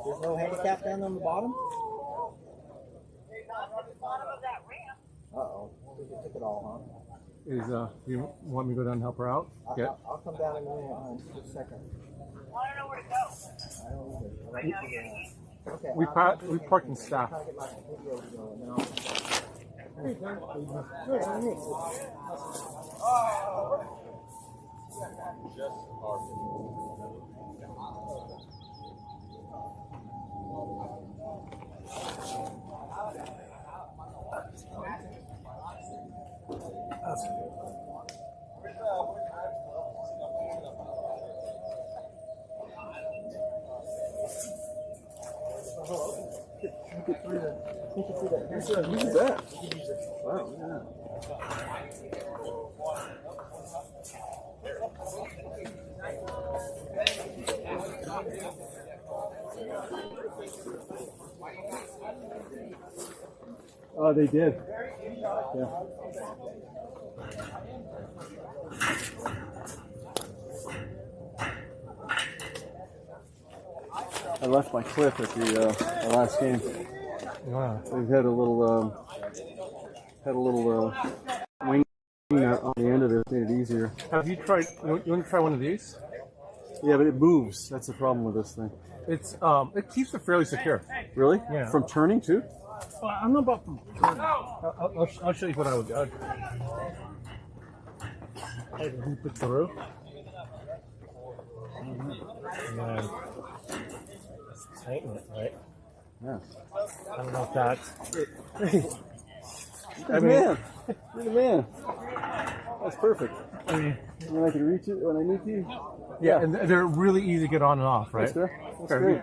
There's no handicap down on the bottom? Uh-oh. We took it all, huh? You want me to go down and help her out? Yeah. I'll come down in a minute. Just a second. I don't know where to go. I don't either. Okay. We parked in staff. Use that. Wow, yeah. Oh, they did. Yeah. I left my clip at the last game. Wow. They had a little wing on the end of it, made it easier. Have you tried? You want to try one of these? Yeah, but it moves. That's the problem with this thing. It keeps it fairly secure. Really? Yeah. From turning too? Well, I don't know about from turning. I'll show you what I would do. I'd loop it through. And tighten it, right? Yeah. I don't know if that's... Hey. You're the man. That's perfect. I mean, and then I can reach it when I need to. Yeah, and they're really easy to get on and off, right? That's great.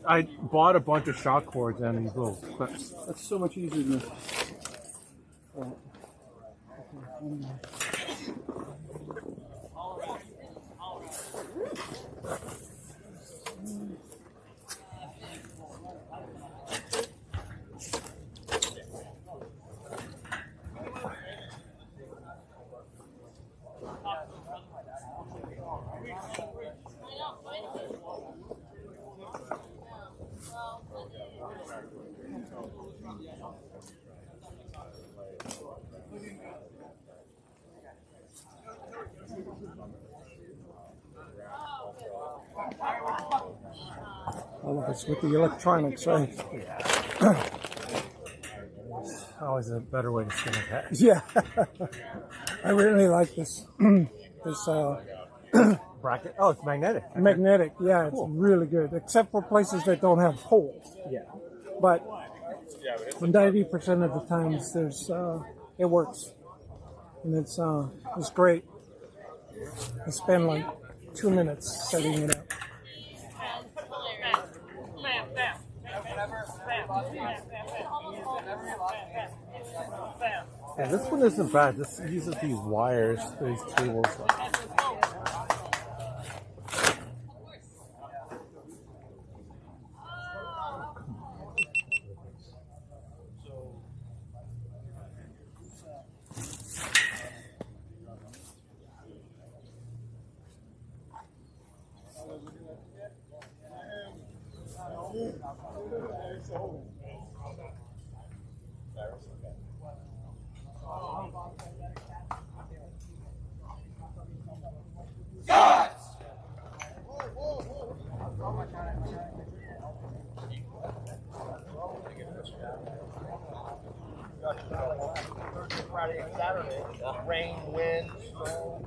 I bought a bunch of shock cords and these little clips. That's so much easier than this. Oh, it's with the electronics, right? Yeah. Always a better way to skin a cat. Yeah. I really like this. Bracket? Oh, it's magnetic. Magnetic, yeah, it's really good. Except for places that don't have holes. Yeah. But 90% of the times it works. And it's great. I spend like 2 minutes setting it up. Yeah, this one isn't bad. This uses these wires, these cables. Friday and Saturday, rain, wind, snow.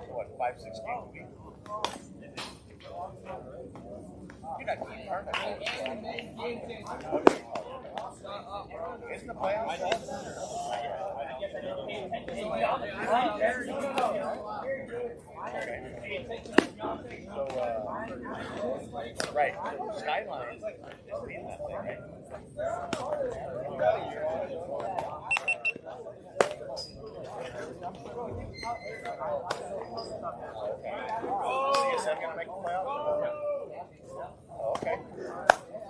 What, 5-6 games a week? You're not getting hurt. Isn't the plan? Right. Skyline is being that thing, right? So you said I'm going to make the playoffs? Oh, okay.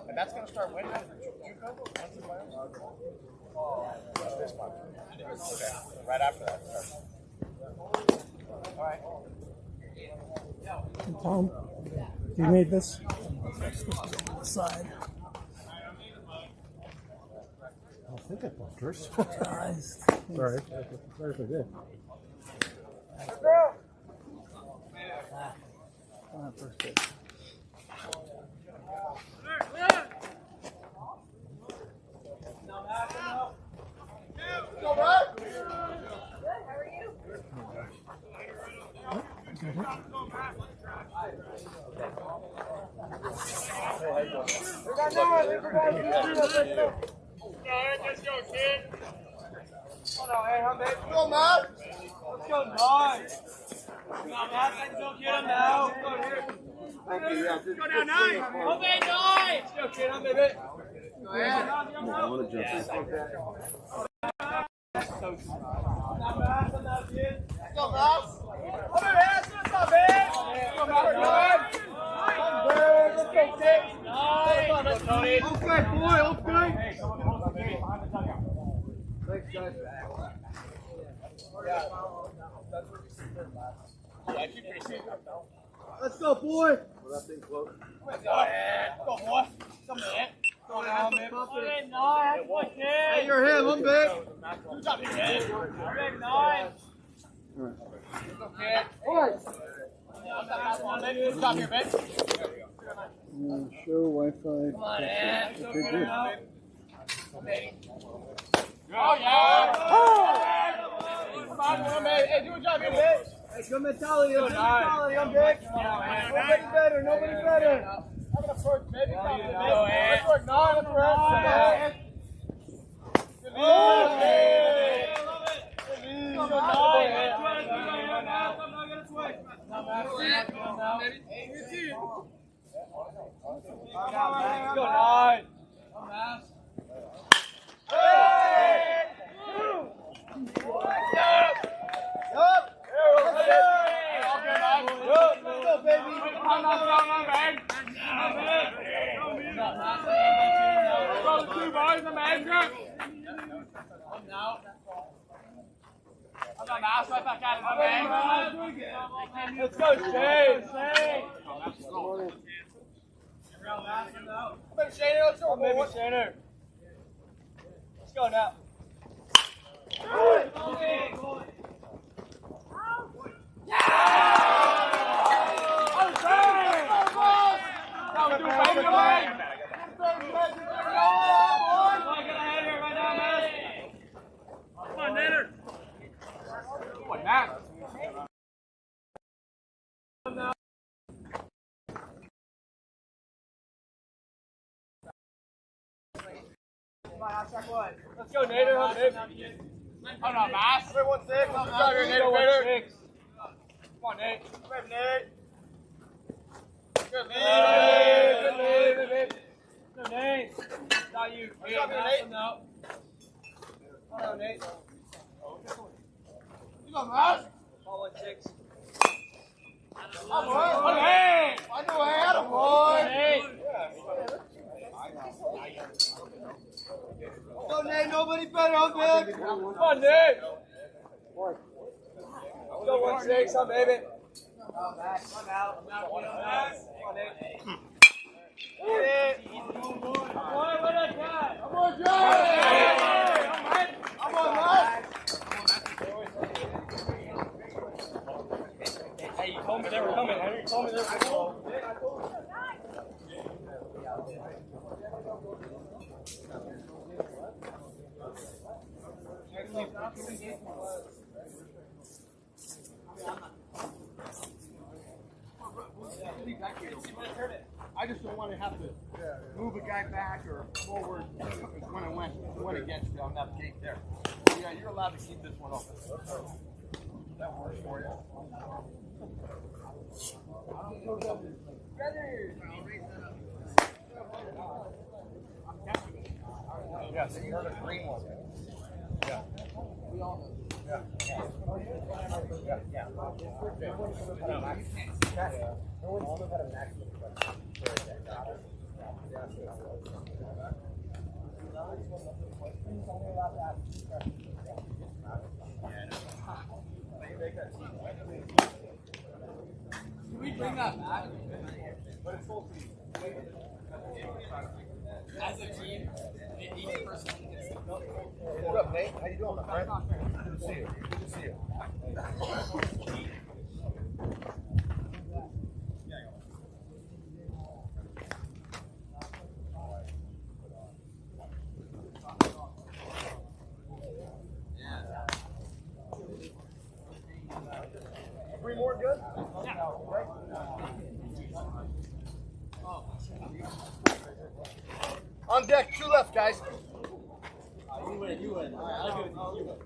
And that's going to start when? JUCO? When's the playoffs? This month. Okay. Right after that starts. All right. Tom, you made this? Side. I think I bumped hers. Nice. Sorry. Sorry if I did. First pitch. Let's go, kid. Go, Matt. Let's go, nine. Come on, Matt. Let's go get him now. Thank you. Yeah, Go down nine. Go, baby, nine. Let's go, kid. I'm baby. Go ahead. I want to jump in. Let's go, Matt. Let's go, Matt. Hold your hands. Let's go, babe. Let's go, Matt. Let's go, kid. Nine. Let's go, Tony. Okay, boy. Okay. Thanks, guys. Yeah, I keep pretty safe. Let's go, boy. Go ahead. Go, boy. Come in. Go down, babe. Nine. That's my kid. Hey, you're him. I'm big. Good job, big kid. Big nine. Go, kid. Boy. Good job here, babe. Show Wi-Fi. Come on, Ed. Okay, good. Oh, yeah. Come on, babe. Hey, do a job here, babe. Hey, good mentality. Good mentality. I'm big. Nobody better. Nobody better. I'm going to first, baby. Let's work nine. Let's work. Good lead, baby. Good lead. Go nine. Let's go nine. Hey! Let's go, Shane. Shane, let's go, baby. Shane. Let's go now. Let's go, Nader. Oh, no, Mass. 3-1-6. Let's go here, Nader. Come on, Nate. Come on, Nate. Good lead. Good lead. No, Nate. Not you. Let's go here, Nate. No. Oh, no, Nate. You go, Mass. Ball 1-6. Oh, Nate. I know I had him, boy. Nate. Go, Nate. Nobody better. I'm big. Come on, Nate. Go 1-6, huh, baby? Come on, Nate. I'm on, John. I'm on, Matt. Hey, you told me they were coming. Henry, you told me they were coming. I just don't want to have to move a guy back or forward when I went against you on that gate there. Yeah, you're allowed to keep this one open. That works for you. Yeah, so you're the green one. Yeah. We all know. Yeah. Yeah. Yeah. No one's had a maximum question. Can we bring that back? But it's full team. As a team, each person gets to go. What's up, Nate? How you doing, my friend? Good to see you. Good to see you. 3 more good? Yeah. Right? On deck, 2 left, guys. You win, you win. All right, I'll give it to you. You win.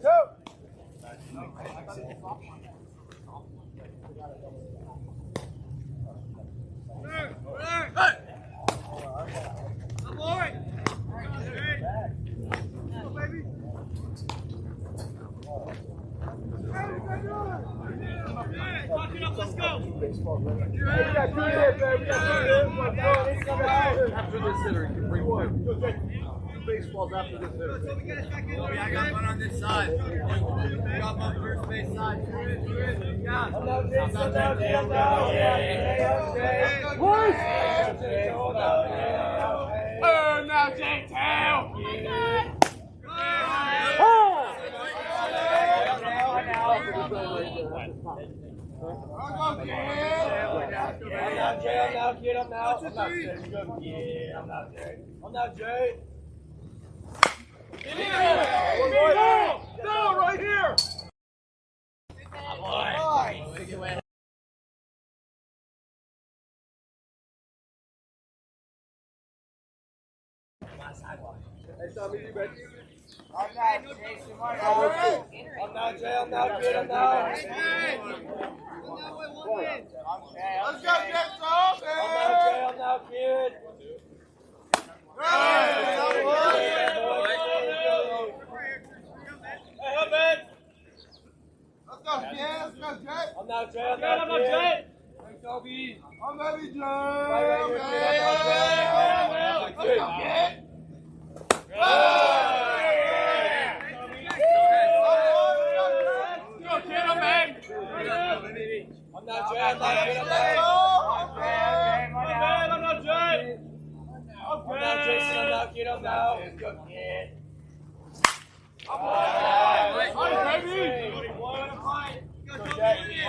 Go! Let's go. We got 2 here, baby. We got 2 here. After this hitter, you can bring 2 baseballs after this hitter. I got one on this side. You got on first base side. Yeah. Oh, now Jake Tail. I'm not Jay. No, right here. Hey, Tommy, you ready? I'm not Jason. I'm not Jay. I'm not kid. I'm not. Let's go, Jason. I'm not Jay. I'm not kid. Hey, man. Let's go, kid. Let's go, Jay. I'm not Jay. I'm not Jay. Hey, Toby. I'm Baby Jay. Let's go, kid. I'm not Jay. I'm not Jay. I'm not Jay. I'm not Jason. I'm not kid. I'm not. Good kid. I'm baby.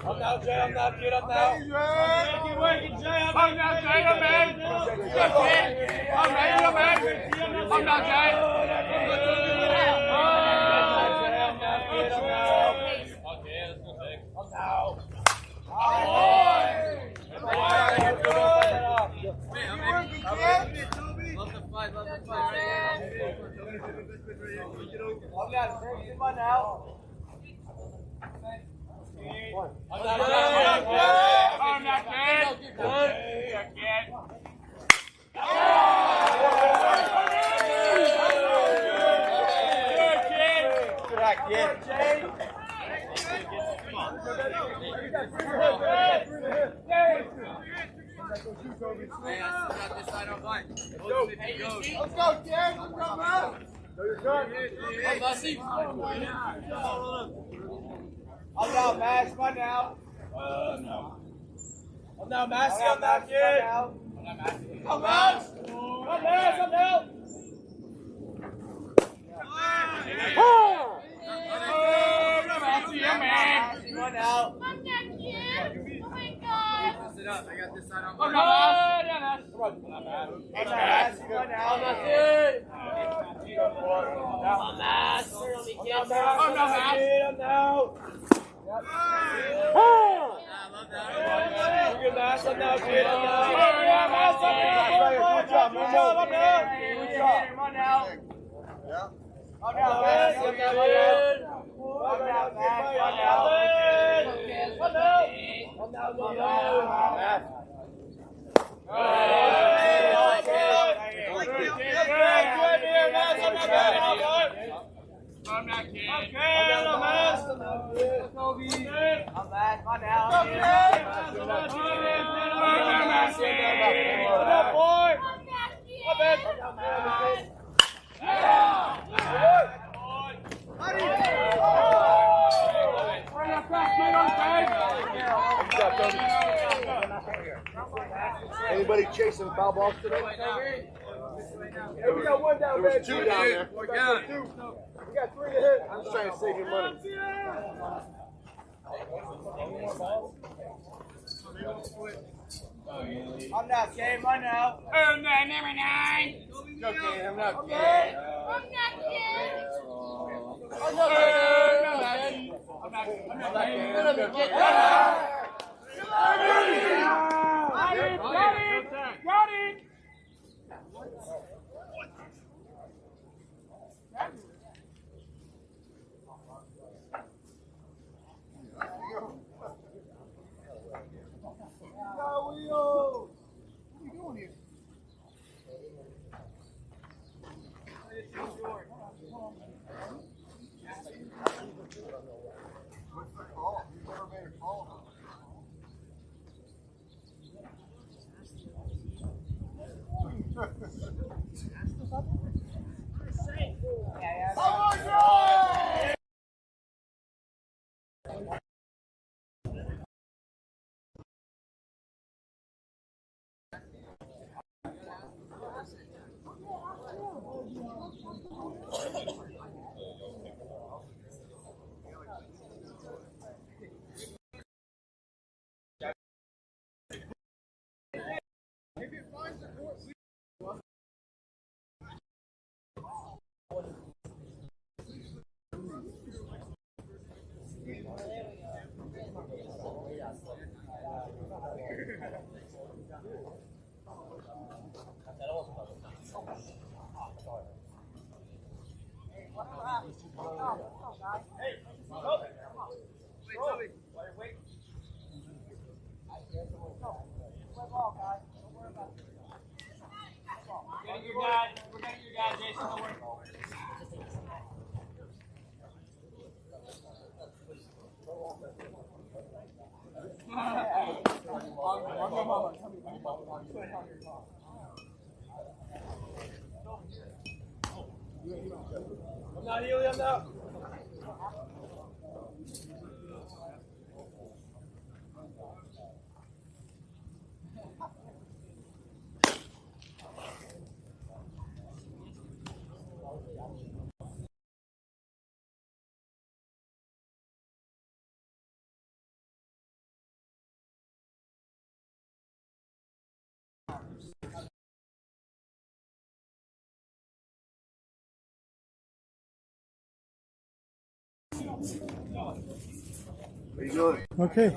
I'm not Jay. I'm not kid. I'm not. Keep working, Jay. I'm not Jay. I'm man. Good kid. I'm ready. I'm man. I'm not Jay. Let's go, Jared. Let's go, man. I'm now Mass. Come on now. No. I'm now Massey. I'm now kid. I'm Mass. I'm Mass. I'm now. Oh, yeah, man. Come out. I'm not kid. Oh my God. It up. I got this side on my side. I'm not Mass. I'm not kid. I'm out. I'm not kidding. I'm back. I'm out. Anybody chasing foul balls today? Hey, we got one down there. There was two down there. We got two. We got three to hit. I'm just trying to save you money. I'm not game. I'm out. Oh, man, number 9. Okay, I'm not game. Got it. I'm not healing. I'm out. What are you doing? Okay.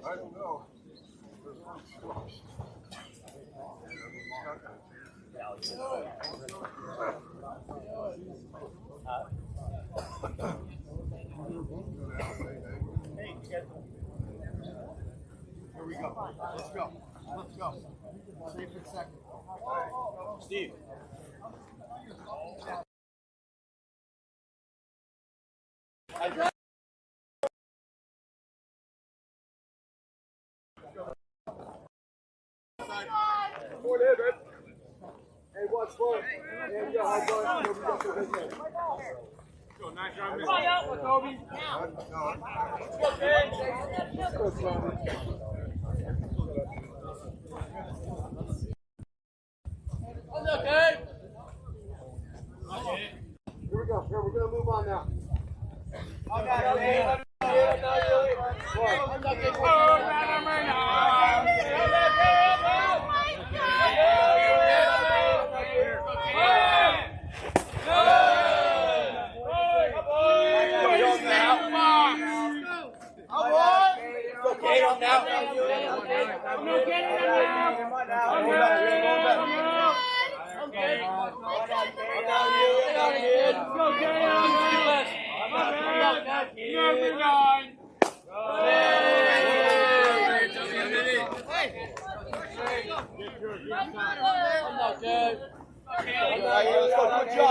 I don't know. Here we go. Let's go. Let's go. Save for a second. Steve. Go, nice drive. Come on, out, Toby. Go, Kane. Okay. Here we go. Here, we're going to move on now.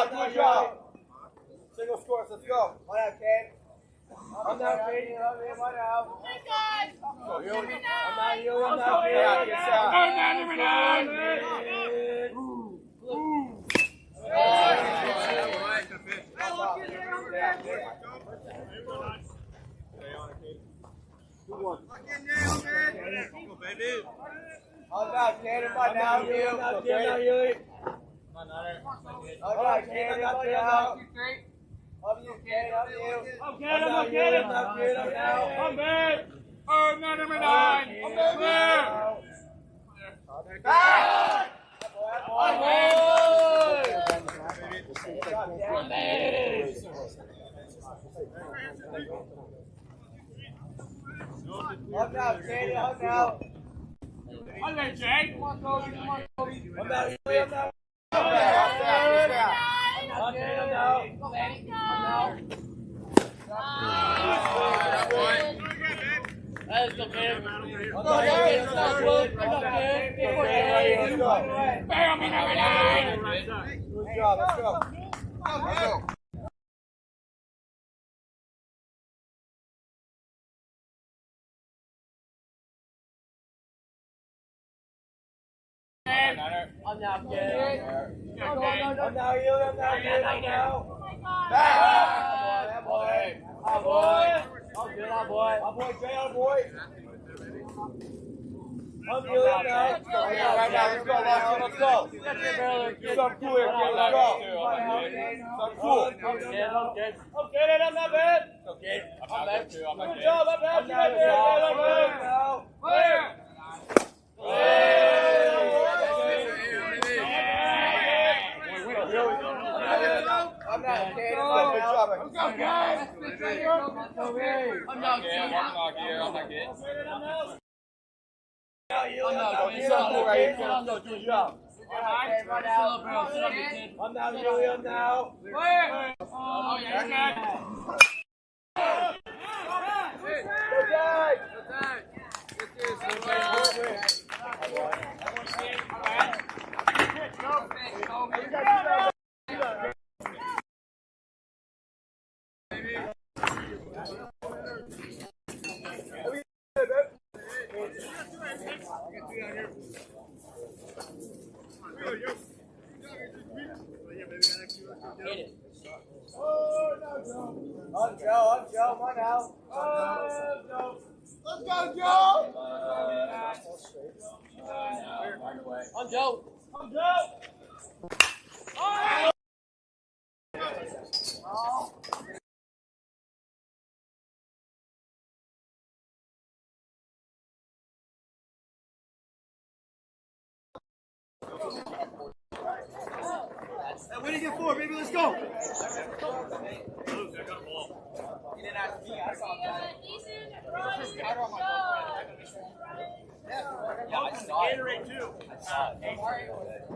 Good job. Single scores, let's go. One out, Kane. I'm out, Kane. One out. Go, Yuli. I'm out, Yuli. I'm out, Kane. Get out. Number 9. Good one. Go, baby. I'm out, Kane. I'm out, Yuli. Alright, Kane, I'm out. Love you, Kane, love you. I'm bad. Oh, no, number 9. I'm bad. Ah! I'm out, Kane, I'm out. I'm out, Jay. Come on, Toby. Come on, Toby. I'm out, I'm out. Good job, let's go. I'm now good. I'm now you. I'm now good. I'm now. Back. Boy. Our boy. I'm good. Our boy. Our boy. Jay. Our boy. I'm you. I'm now. Right now. Let's go. Let's go. Something cool here. Let's go. Something cool. I'm good. I'm not bad. Okay. I'm back too. I'm good job. I'm back. I'm good. Clear. I'm not okay. Good job. I'm not good. I'm not good. Good job. I'm now Julie. I'm now. Oh, yeah. I'm Joe. One out. Let's go, Joe. I'm Joe. Oh! Hey, what do you get for, baby? Let's go. He didn't ask me. I saw that. Yeah, I saw it. Gatorade too. I saw it.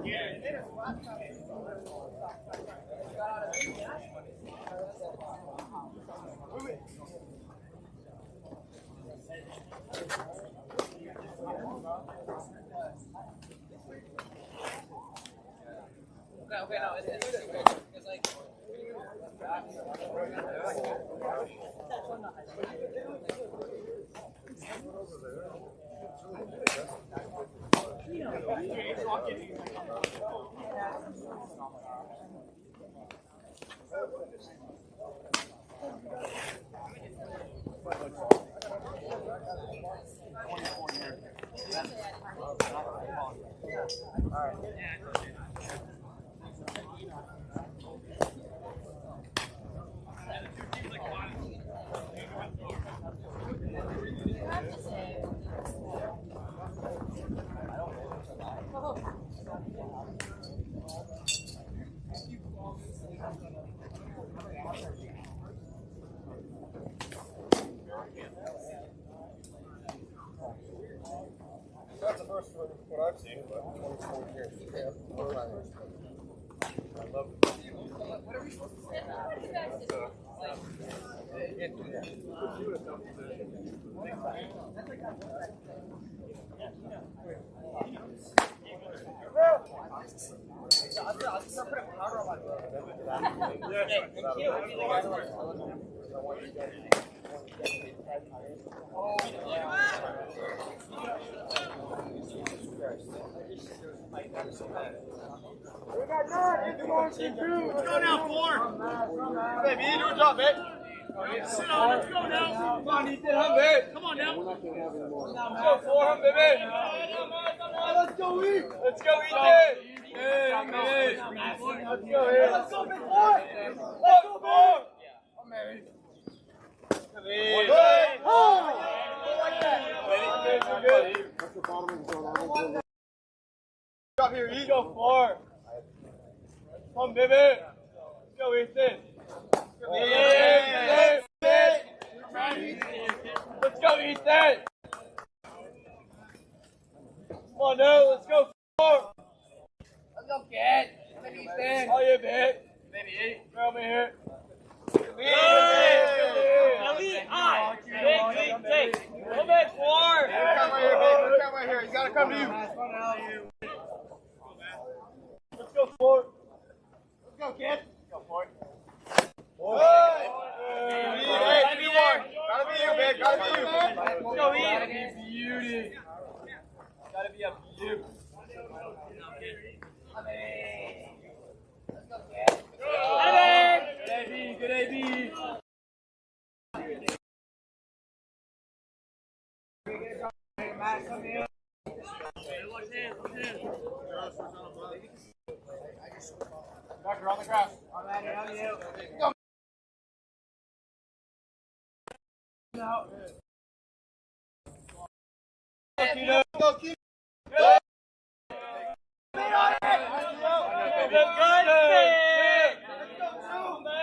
Yeah. Okay, no, it's like. That's the first one what I've seen, but 24 years. Yeah, I love it. What are we supposed to say? We got nine. Let's go now, 4. Baby, do a job, babe. Sit on, let's go now. Come on, Ethan, hum, babe. Come on now. Let's go, 4, hum, baby. Let's go, Ethan. Let's go, Ethan. Let's go, Ethan. Let's go, big boy. Let's go, boy. I'm married. Drop here, Ethan. Go, 4. Come, baby. Let's go, Ethan. Let's go, Ethan. Come on, now. Let's go, 4. Let's go, kid. Come in, Ethan. Oh, yeah, babe. Maybe 8. Come over here. Elite, high. Take. Come back, 4. Come right here, babe. Come right here. He's got to come to you. Let's go, 4. Let's go, kid. Go, 4. Gotta be you, babe. Gotta be you. Let's go, Ethan. Gotta be beauty. Gotta be a beauty. Let's go, kid. Good AB. Good AB. Doctor, on the grass. On you. Go. Go, keep. Go.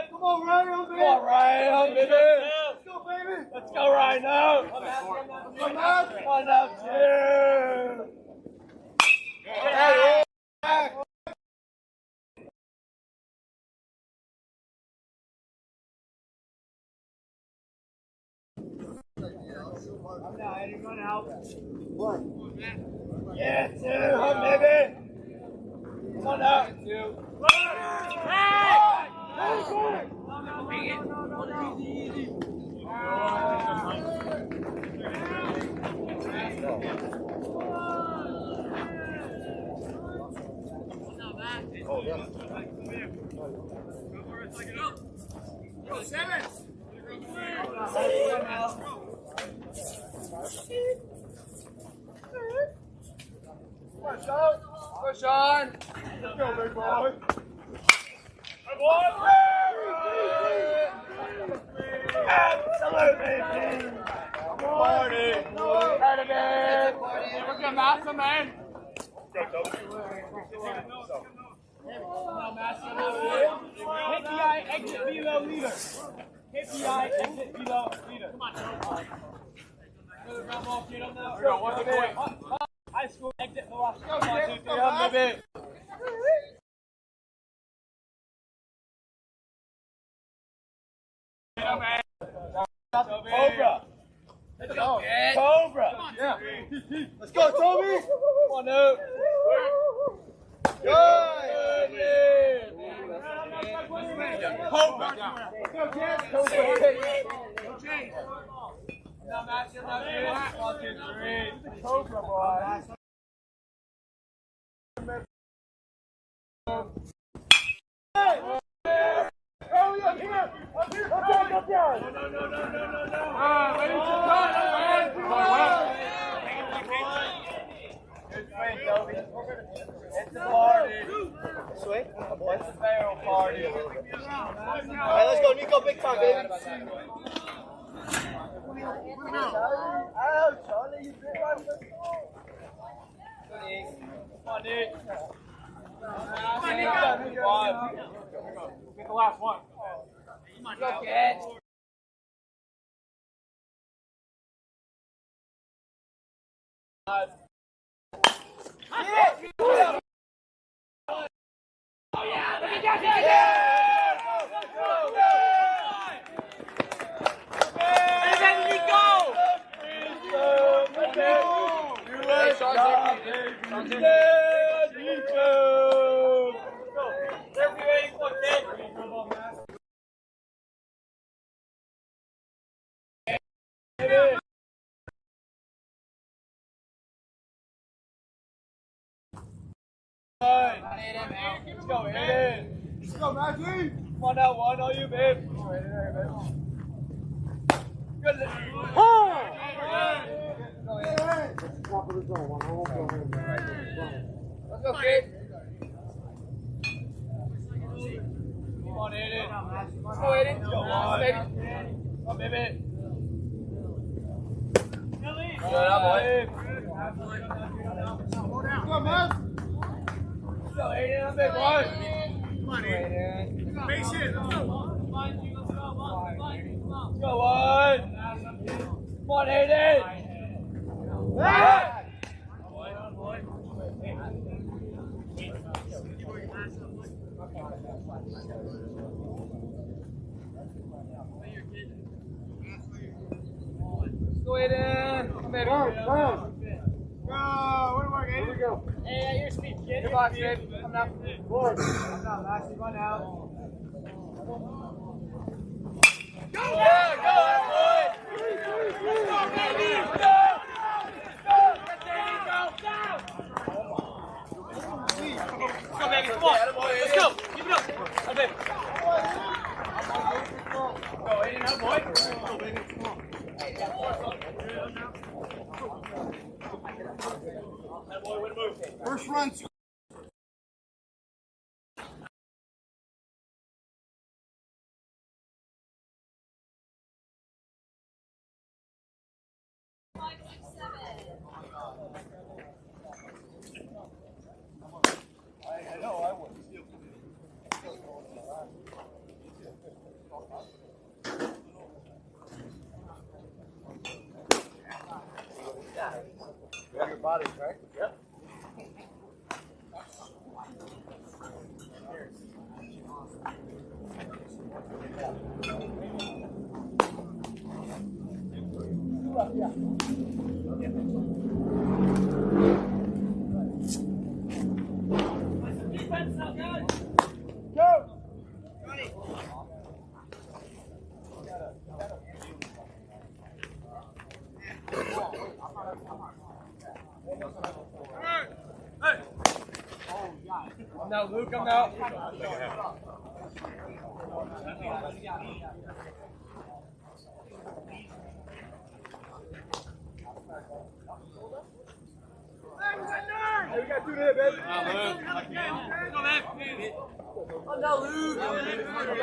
Come on, Ryan, baby. Come on, Ryan, baby. Let's go, baby. Let's go right now. Come on now, 2. Hey, back. I'm not anyone out. 1. Yeah, 2, hum, baby. Come on now. 2. Hey! Easy. Oh, yeah. Go, 7. Push on. Let's go, big boy. Good boy. Absolutely. Party. Out of bed. Look at Massa, man. KPI exit below leader. KPI exit below leader. Come on. High school exit velocity. Come on, 2, 3, up, baby. Cobra. Let's go, kid. Cobra. Yeah. Let's go, Toby. Come on, now. Good. Cobra. Let's go, kid. Cobra. No change. Now, Matt, you're not good. 1, 2, 3. Cobra, boy. Hey! Early up here! Up here! Up down! No. Ready to cut! Good play, Toby. Get the last one. Go, kid. Let's go, Aiden. Let's go, Matthew. Come on now, one, all you, babe. Good. Let's go, kid. Come on, Aiden. Let's go, Aiden. Let's go, baby. Come on, baby. Good job, boy. Come on, man. Let's go, Aiden. I'm big one. Come on, Aiden. Patient. Let's go. Let's go, one. Come on, Aiden. Hey! Go Aiden. Come in. Go. What do I get? Here we go. Hey, your speed, kid. Good box, kid. Come down. Come down, Max. Run out. Go! Yeah, go, boy! Let's go, baby! Go! Go! Let's go, baby. Come on. Let's go. Keep it up. Okay. Go, Aiden. Now, boy. Go, baby. Come on. First run. I know, I would. We have your bodies, right? Yep. Yeah. Go! Hey! I'm now Luke, I'm out. Hey, we got two there, baby. I'm now Luke. I'm now Luke.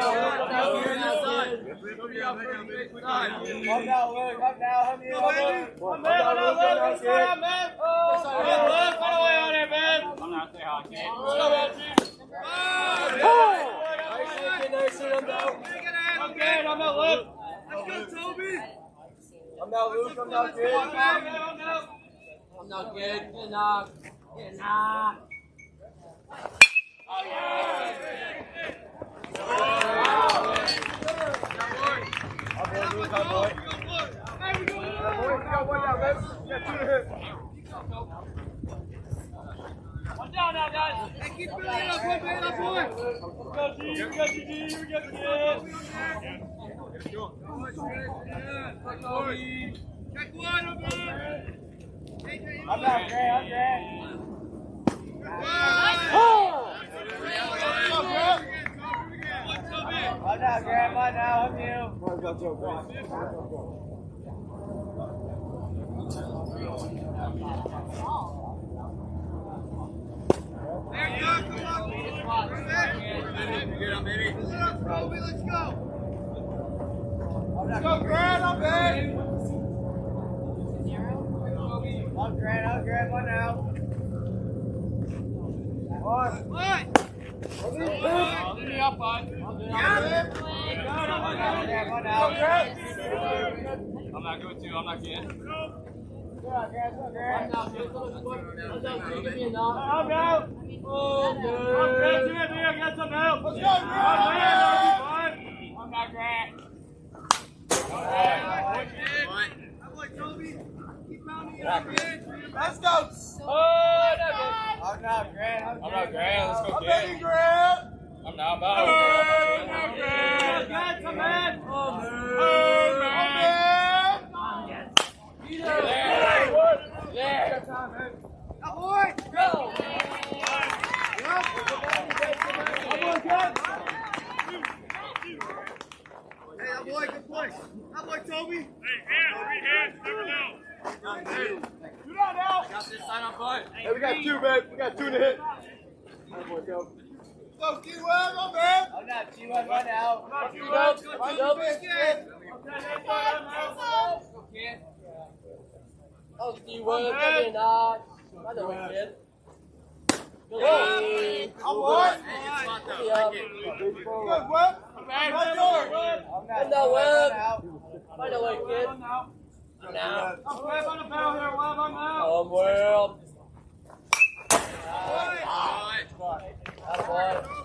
I'm now good. Good knock. Good knock. Oh, yeah! One down now, guys. Hey, keep building up, boy. Let's go, G. We got you, G. We got you, G. Check one, I'm good. I'm out, Gray. I'm Gray. I'm out, Grandma. Now I'm you. There you go. Come on. Baby. Let's go. Let's go, Grant. I'm in. Up, Grant, one now. Leave me up, bud. I'm not good too. I'm not good. I'm out. Oh, good. I'm get some help. Let's go, Grant. I'm not Grant. Let's go. Oh, I'm not Grant. I'm not Grant. Let's go, Grant. I'm not Grant. Come in. Oh, man. There. Boy, go. Hey, that boy, good play. That boy, Toby. Hey, hands, never know. Do that now. Got this side on foot. Hey, we got two, babe. We got two to hit. Go, G-Web, my man. I'm not G-Web right now. I'm not G-Web. Oh, G-Web, come in, by the way, kid. I'm what? Good, Web. I'm not Web. By the way, kid. I'm out. I'm Web on the barrel here, Web. I'm out. Oh, world.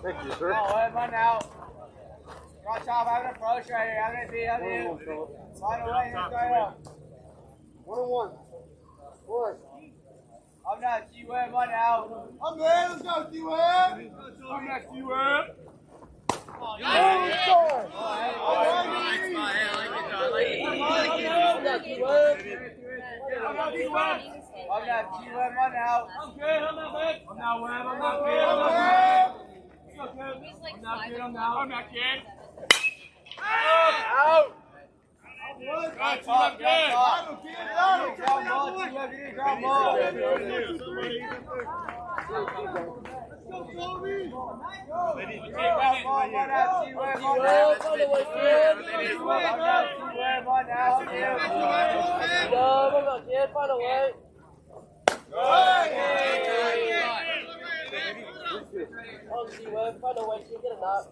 Thank you, sir. Oh, Web, I'm out. Watch out, I'm having an approach right here. I'm going to be on you. Right away, here's right up. 1-on-1. Boy. I'm not G-Web, I'm out. I'm there. Let's go, G-Web. I'm not G-Web. I'm not G-Web, I'm out. I'm good, I'm not big. I'm not Web, I'm not big. I'm not big. I'm not good, I'm out. I'm not kid. Out. Got you, I'm good. Ground ball, G-Web, you need ground ball. Let's go, Toby. Ground ball, I'm not G-Web, I'm out. I'm not G-Web, I'm out. I'm not kid, by the way. Oh, G-Web, by the way, you get a knock.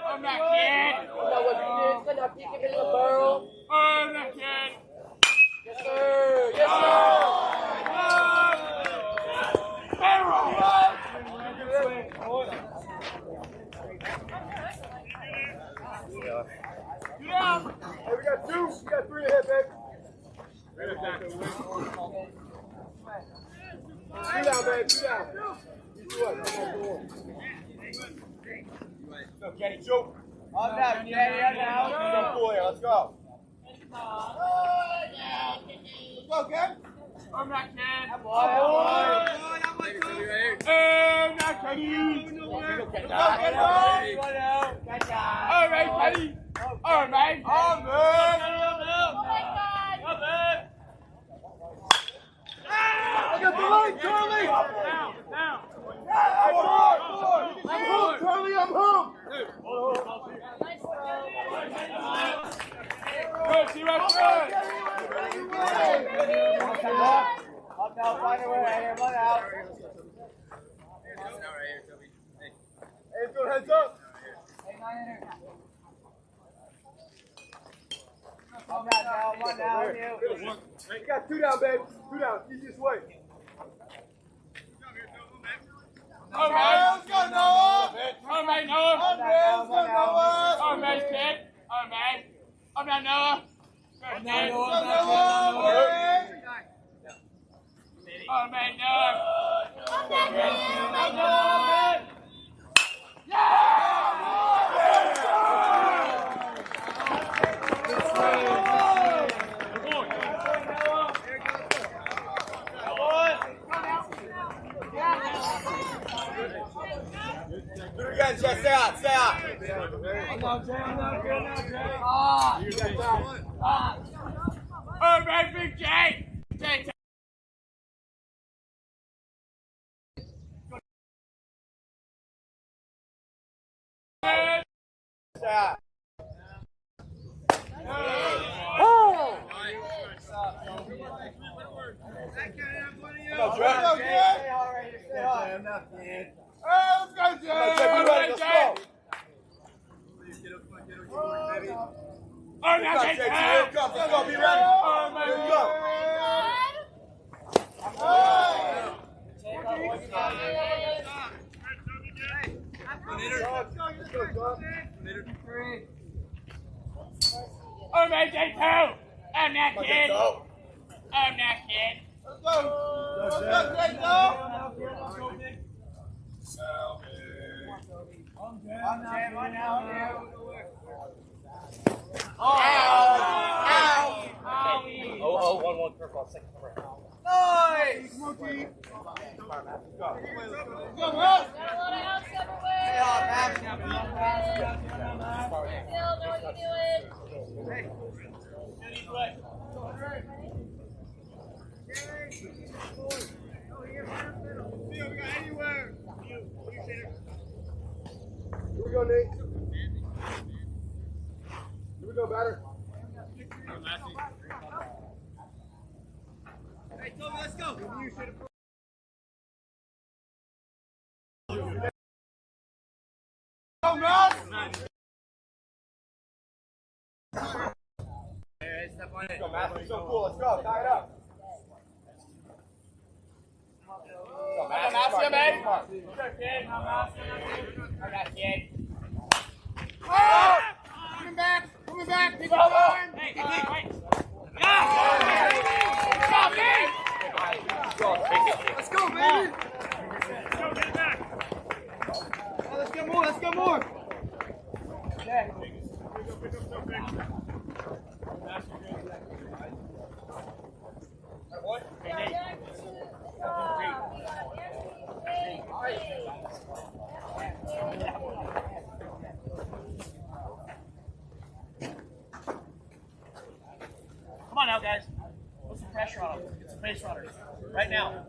I'm not kid. I'm not kid. Yes, sir. Yes, Hey, we got two. We got three to hit, babe. Two down, babe. Two down. You do it. Let's go, Kenny. Choke. I'm not Kenny. I'm out. Cool here. Let's go. Let's go, Ken. I'm not Ken. I'm not Kenny. All right, Kenny. All right. Oh, man. I got the line, Charlie. Now. I'm home, Charlie. I'm home. Good, see right good. Up now, find a way right here, run out. Hey, go heads up. I'm not now, one down, you. You got two down, babe. Two down. Easiest way. All right, let's go, Noah. All right, Noah. All right, kid. All right. I'm not Noah. Good, kid. All right, Noah. Do it again, Jay. Stay out. Stay out. I'm now, Jay. I'm now. Good now, Jay. You got time. Oh, man, big Jay. Jay. Stay out. Oh! Go, Jay. Go, Jay. Stay hard. Oh, let's go, Jay. Let's go. Oh, now, Jay. Jay. Here it comes. Let's go. Be ready. Oh, my Here we go. Oh, man, Jay, too. I'm not Come on, kid. go. I'm not kid. Let's go. Let's go, Jay, go. Oh, 1-1 curveball, second break. Nice! Go. Go, Russ! Here we go, Nate. Here we go, batter. Hey, Toby, let's go. Go, Russ! Let's go, Matthew. You're so cool. Let's go. Tie it up. Go, Matthew, man. Come on. Good kid. I got kid. Oh! Coming back. Coming back. Keep going. Hey, wait. Let's go, baby. Go, get it back. Let's get more. Let's get more. Yeah. Come on now, guys. Put some pressure on them. Get some base runners. Right now.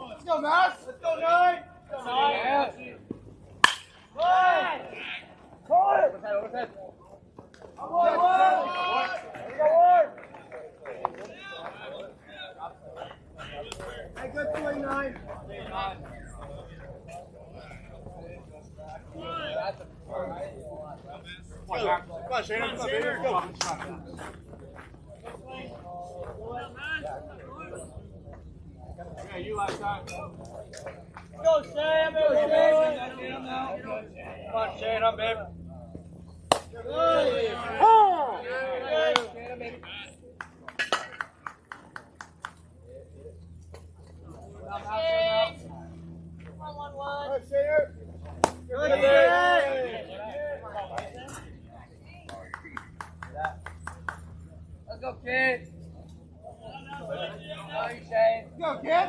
Let's go, Matt. Let's go, 9. Let's go, 9. Call it. Overhead. Come on, hey, good 29. Come on, Shane. Come on, baby. Let's go. Hey, you last time. Go, Sam. Go, Sam. Come on, Shane, I'm babe. Let's go, kid. Go, Shane. Go, kid.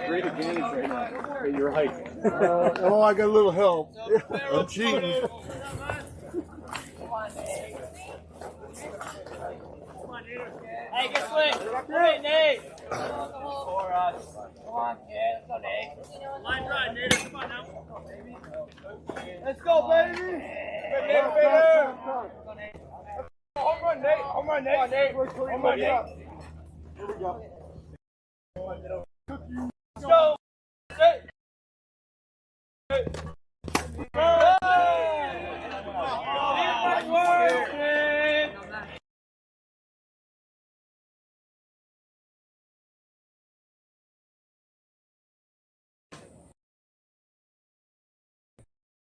Great advantage right now at your height. Oh, I got a little help. I'm cheating. Hey, get swing. Great, Nate. For us. Come on, kid. Let's go, Nate. Line drive, Nader. Come on now. Let's go, baby. Good, Nate, baby. Home run, Nate. Home run, Nate. Home run, Nate. Here we go. Let's go. Nate.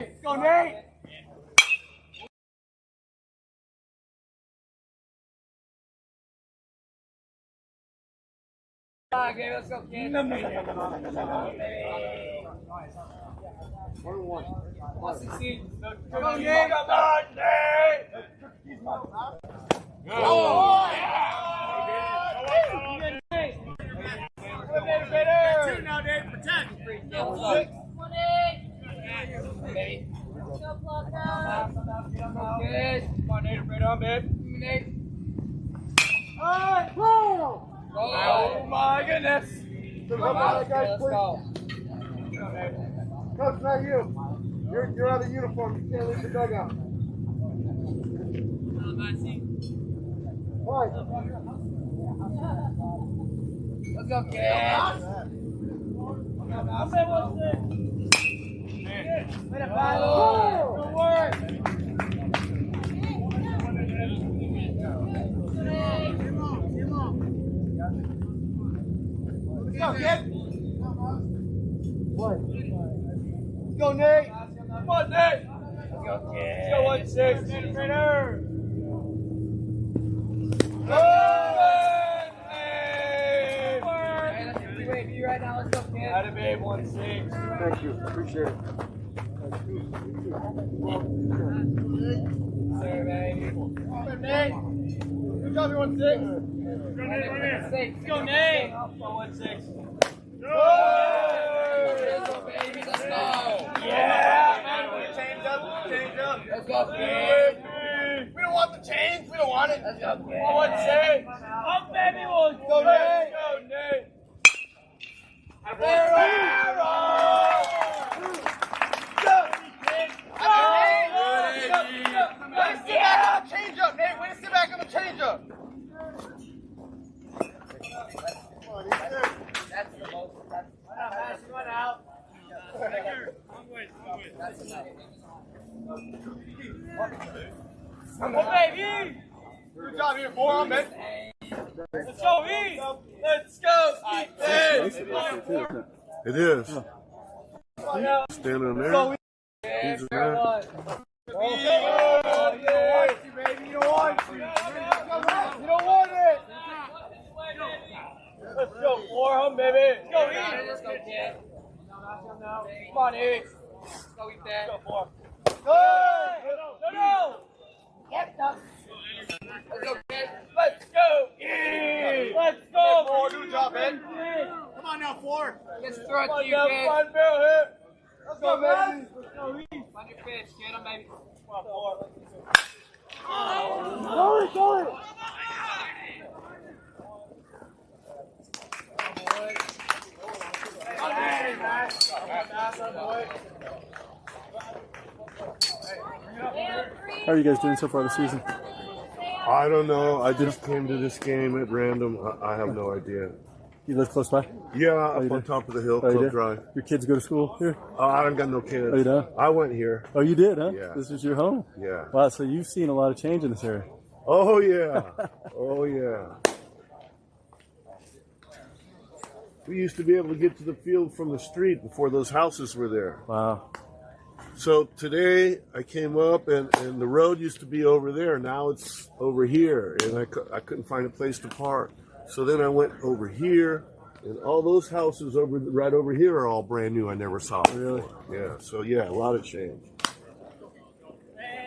Let's go, Nate. Okay, let's go, kid. One. 116. Go, Nate. Come on, Nate. Go. Two now, Dave. Protect. Baby. Come on, Nate. Right on, babe. Nate. Oh, my goodness. Let's go. Coach, not you. You're out of uniform. You can't leave the dugout. Why? Let's go, kid. Good work. Let's go, kid. What? Let's go, Nate. Come on, Nate. Let's go, kid. Let's go, 1-6. Nate, trainer. Good, Nate. Hey, let's do UAV right now. Let's go, kid. Atta babe, 1-6. Thank you. Appreciate it. Sir, baby. Nate. Good job, you 1-6. Go, Nate. Run in. Let's go, Nate. Go, 1-6. Let's go, baby. Let's go. Yeah, man. Change up. Let's go, kid. We don't want the change. We don't want it. Let's go, kid. 1-6. Up, baby. Go, Nate. Go, Nate. Change up, Nate. Way to sit back on the change up. That's the most. Pass one out. Come on, baby. Good job here, four, man. Let's go, E. Let's go. It is. Yeah. Standing in Let's go, there. E. He's in there. Baby, you don't want it. You don't want it. Let's go, four, home, baby. Let's go, E. Let's go, kid. Come on, E. Let's go, eat that. Let's go, four. Good. No. Let's go, kid. Let's go, E. Let's go. Four, good job, man. Come on now, 4. Let's throw it Come to on, you, down, kid. one barrel here. Let's go, baby. Let's go, E. Find your pitch, kid. I'm baby. Come on, four. Go. How are you guys doing so far this season? I don't know. I just came to this game at random. I have no idea. You live close by? Yeah, up you on do? top of the hill, Oh, you Club do? Drive. Your kids go to school here? I don't got no kids. Oh, you don't? I went here. Oh, you did, huh? Yeah. This is your home? Yeah. Wow, so you've seen a lot of change in this area. Oh, yeah. Oh, yeah. We used to be able to get to the field from the street before those houses were there. Wow. So today I came up and the road used to be over there. Now it's over here, and I couldn't find a place to park. So then I went over here, and all those houses right over here are all brand new. I never saw before. Really? Yeah. So yeah, a lot of change.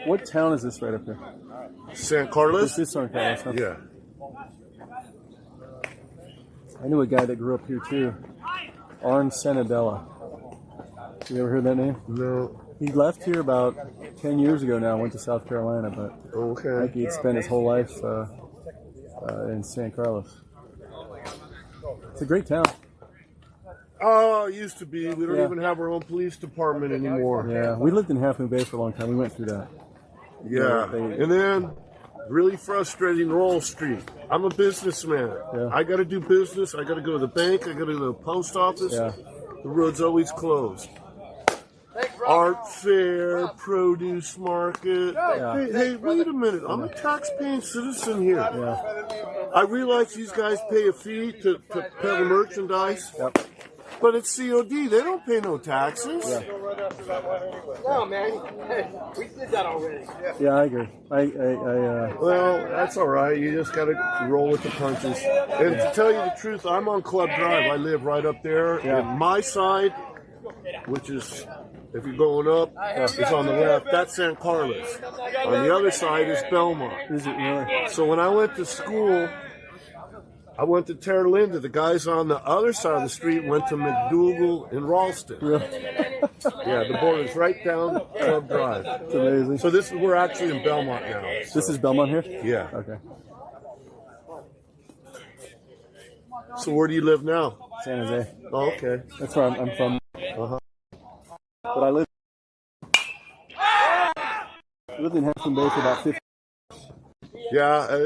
What town is this right up here? San Carlos? This is San Carlos, huh? Yeah. I knew a guy that grew up here too. Arn Senabella. You ever heard that name? No. He left here about 10 years ago now, went to South Carolina, but Okay. I think he'd spent his whole life in San Carlos. It's a great town. Oh, it used to be. We don't Yeah. even have our own police department anymore. Yeah, we lived in Half Moon Bay for a long time. We went through that. Yeah. And then, really frustrating, Roll Street. I'm a businessman. Yeah. I got to do business. I got to go to the bank. I got to go to the post office. Yeah. The road's always closed. Art fair, produce market. Yeah. Hey, wait a minute. I'm a tax-paying citizen here. Yeah. I realize these guys pay a fee to peddle merchandise. Yep. But it's COD. They don't pay no taxes. Yeah. No, man. We did that already. Yeah, I agree. Well, that's all right. You just got to roll with the punches. And to tell you the truth, I'm on Club Drive. I live right up there. Yeah. And my side, which is, if you're going up, is on the left. That's San Carlos. On the other side is Belmont. Is it really? So when I went to school, I went to Terra Linda. The guys on the other side of the street went to McDougal and Ralston. Really? Yeah, the border's right down Club Drive. It's amazing. So we're actually in Belmont now. This is Belmont here? Yeah. Okay. So where do you live now? San Jose. Oh, okay. That's where I'm from. Uh-huh. But I lived in Half Moon Bay for about 50 Yeah.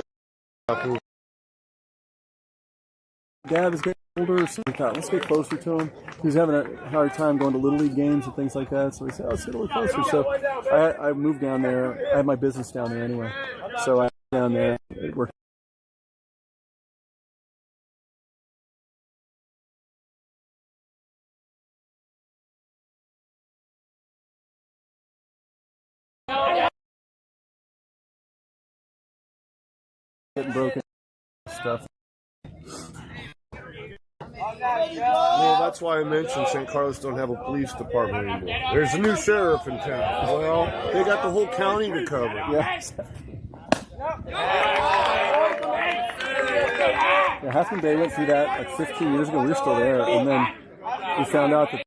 Dad was getting older, so we thought, let's get closer to him. He was having a hard time going to Little League games and things like that, so we said, let's get a little closer. So I moved down there. I had my business down there anyway. So I went down there. It worked. Getting broken stuff. Well, that's why I mentioned St. Carlos don't have a police department anymore. There's a new sheriff in town. Well, they got the whole county to cover. Yeah. Yeah, Half Moon Bay went through that like 15 years ago. We were still there, and then we found out that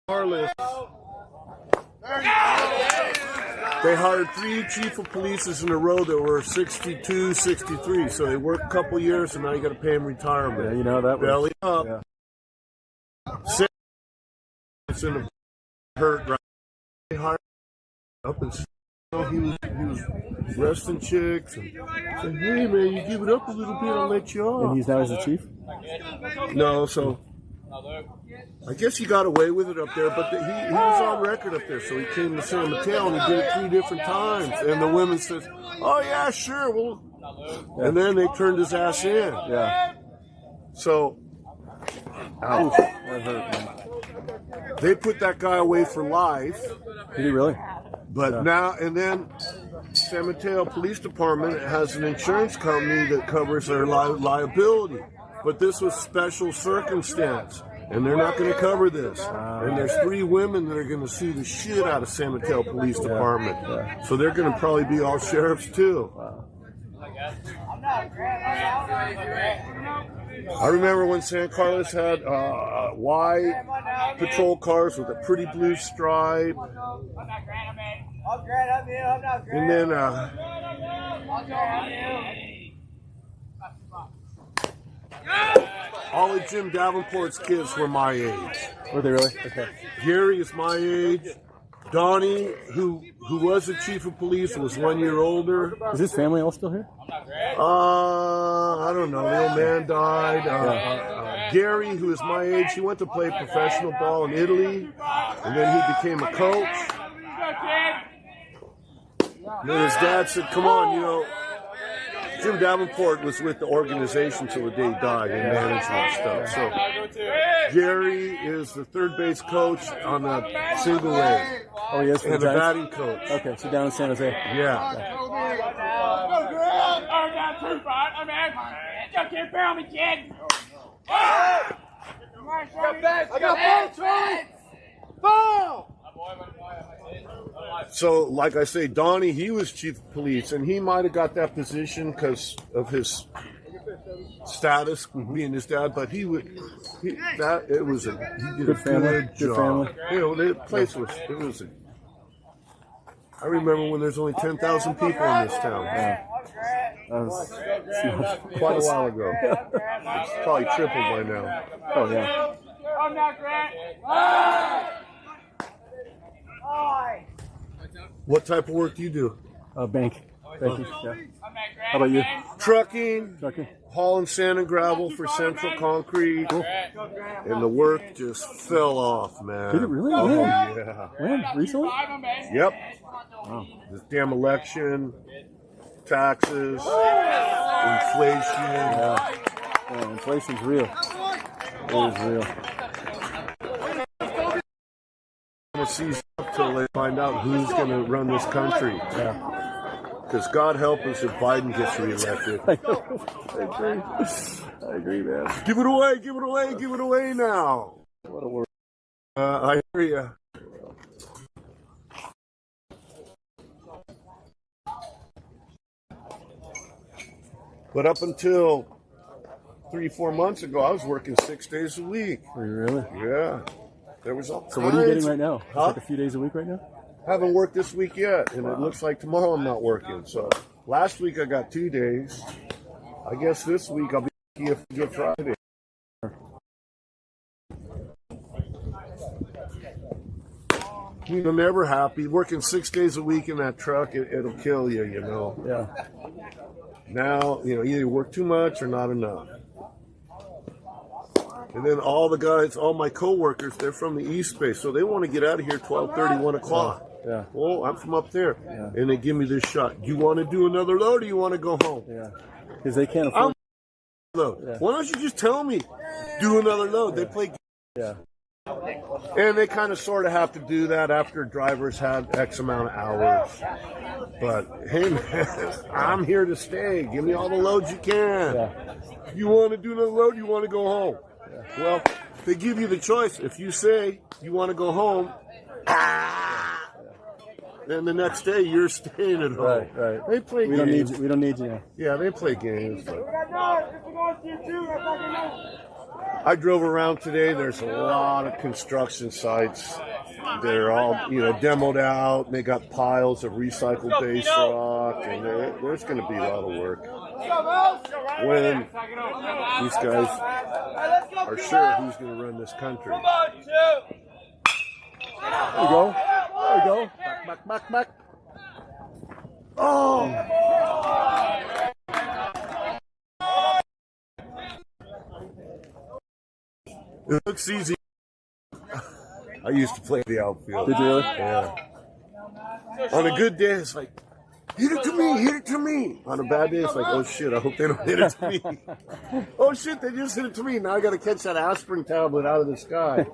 Carlos. They hired 3 chief of polices in a row that were 62, 63. So they worked a couple years, and now you got to pay them retirement. yeah, you know that was Belly up. yeah. It's in the hurt. Right? They hired up and he was arresting chicks and said, "Hey man, you give it up a little bit, I'll let you off." And he's now the chief. No, so I guess he got away with it up there, but he was on record up there, so he came to San Mateo and he did it 3 different times. And the women said, "Oh yeah, sure, well," and then they turned his ass in. Yeah. So, Ouch. That hurt, man. they put that guy away for life. Did he really? But now, and then San Mateo Police Department has an insurance company that covers their liability. But this was special circumstance, and they're not going to cover this. And there's 3 women that are going to sue the shit out of San Mateo Police Department. Yeah. So they're going to probably be all sheriffs too. I remember when San Carlos had white patrol cars with a pretty blue stripe. And then all of Jim Davenport's kids were my age. Were they really? Okay. Gary is my age. Donnie, who was the chief of police, was 1 year older. Is his family all still here? I don't know. The old man died. Gary, who is my age, he went to play professional ball in Italy, and then he became a coach. And then his dad said, come on, you know, Jim Davenport was with the organization till the day he died in management and stuff. So Gary is the third base coach on the single A. Oh, he is for and the batting coach. Okay, so down in San Jose. Yeah. I got ball, Charlie! Ball! So, like I say, Donnie, he was chief of police, and he might have got that position because of his status, being his dad. But he did a Good family. good job. You know, the place was. I remember when there's only 10,000 people in this town. Yeah. That was Quite a while ago. It's probably tripled by now. Oh, yeah. I'm not Grant. What type of work do you do? Bank. Thank you. Yeah. How about you? Trucking, Trucking? hauling sand and gravel for Central Concrete. Cool. And the work just fell off, man. Did it really? Oh, When? yeah. When? Recently? Yep. Wow. This damn election, taxes, inflation. Yeah, inflation's real. It is real. Seize up till they find out who's going to run this country. Yeah. Because God help us if Biden gets reelected. I agree, man. Give it away, give it away, give it away now. What a word. I hear you. But up until 3-4 months ago, I was working 6 days a week. Are you really? Yeah. There was all So what are you getting right now? Huh? Like a few days a week right now? Haven't worked this week yet, and it looks like tomorrow I'm not working. So last week I got 2 days. I guess this week I'll be lucky if Good Friday. I'm never happy. Working 6 days a week in that truck, it'll kill you, you know. Yeah. Now, you know, either work too much or not enough. And then all the guys, all my coworkers, they're from the East Bay, so they want to get out of here 12:30, 1 o'clock. Yeah. Well, I'm from up there. Yeah. And they give me this shot. Do you want to do another load or you want to go home? Yeah. Because they can't afford Load. Yeah. Why don't you just tell me, do another load? They play. Yeah. And they kind of sort of have to do that after drivers had X amount of hours. But, hey, man, I'm here to stay. Give me all the loads you can. Yeah. You want to do another load, you want to go home. Yeah. Well, they give you the choice. If you say you want to go home, then the next day you're staying at home. Right. They play We games. don't need you now. Yeah, they play games. But I drove around today. There's a lot of construction sites. They're all, demoed out. And they got piles of recycled base rock, and there's going to be a lot of work when these guys are sure who's going to run this country. There you go. There you go. Back. Oh! It looks easy. I used to play the outfield. Did you really? Yeah. On a good day, it's like, hit it to me. On a bad day, it's like, oh shit, I hope they don't hit it to me. Oh shit, they just hit it to me. Now I got to catch that aspirin tablet out of the sky.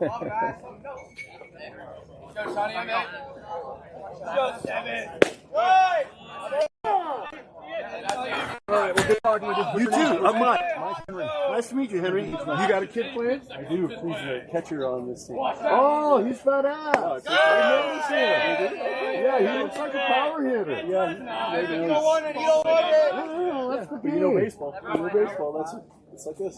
All right, well, good talking with you. You too. I'm Mike. Henry. Nice to meet you, Henry. You got a kid playing? I do. He's a catcher on this team. Oh, he's badass. I noticed him. Yeah, he looks like a power hitter. Yeah, maybe it is. Oh, that's the But you know baseball. It's like this.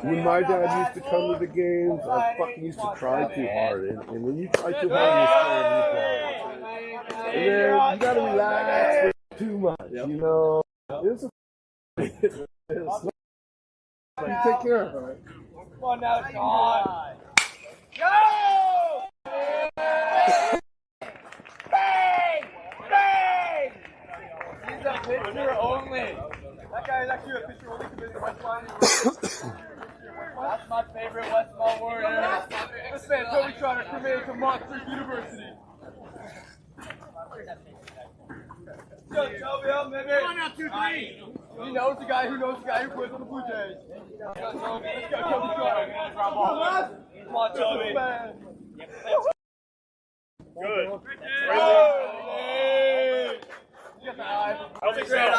When my dad used to come to the games, I fucking used to try too hard. And when you try too hard, you start. And then you gotta relax too much, you know. It's a you take care of it. Come on now, John. Go! This man Toby Trotter committed to Monster University. Go, Toby, up, baby. Come on now, 2-3. He knows the guy who knows the guy who plays on the Blue Jays. Let's go, Toby. Let's go, Toby Trotter. Come on, Toby. Good. Hey! Get the eye. That'll be great.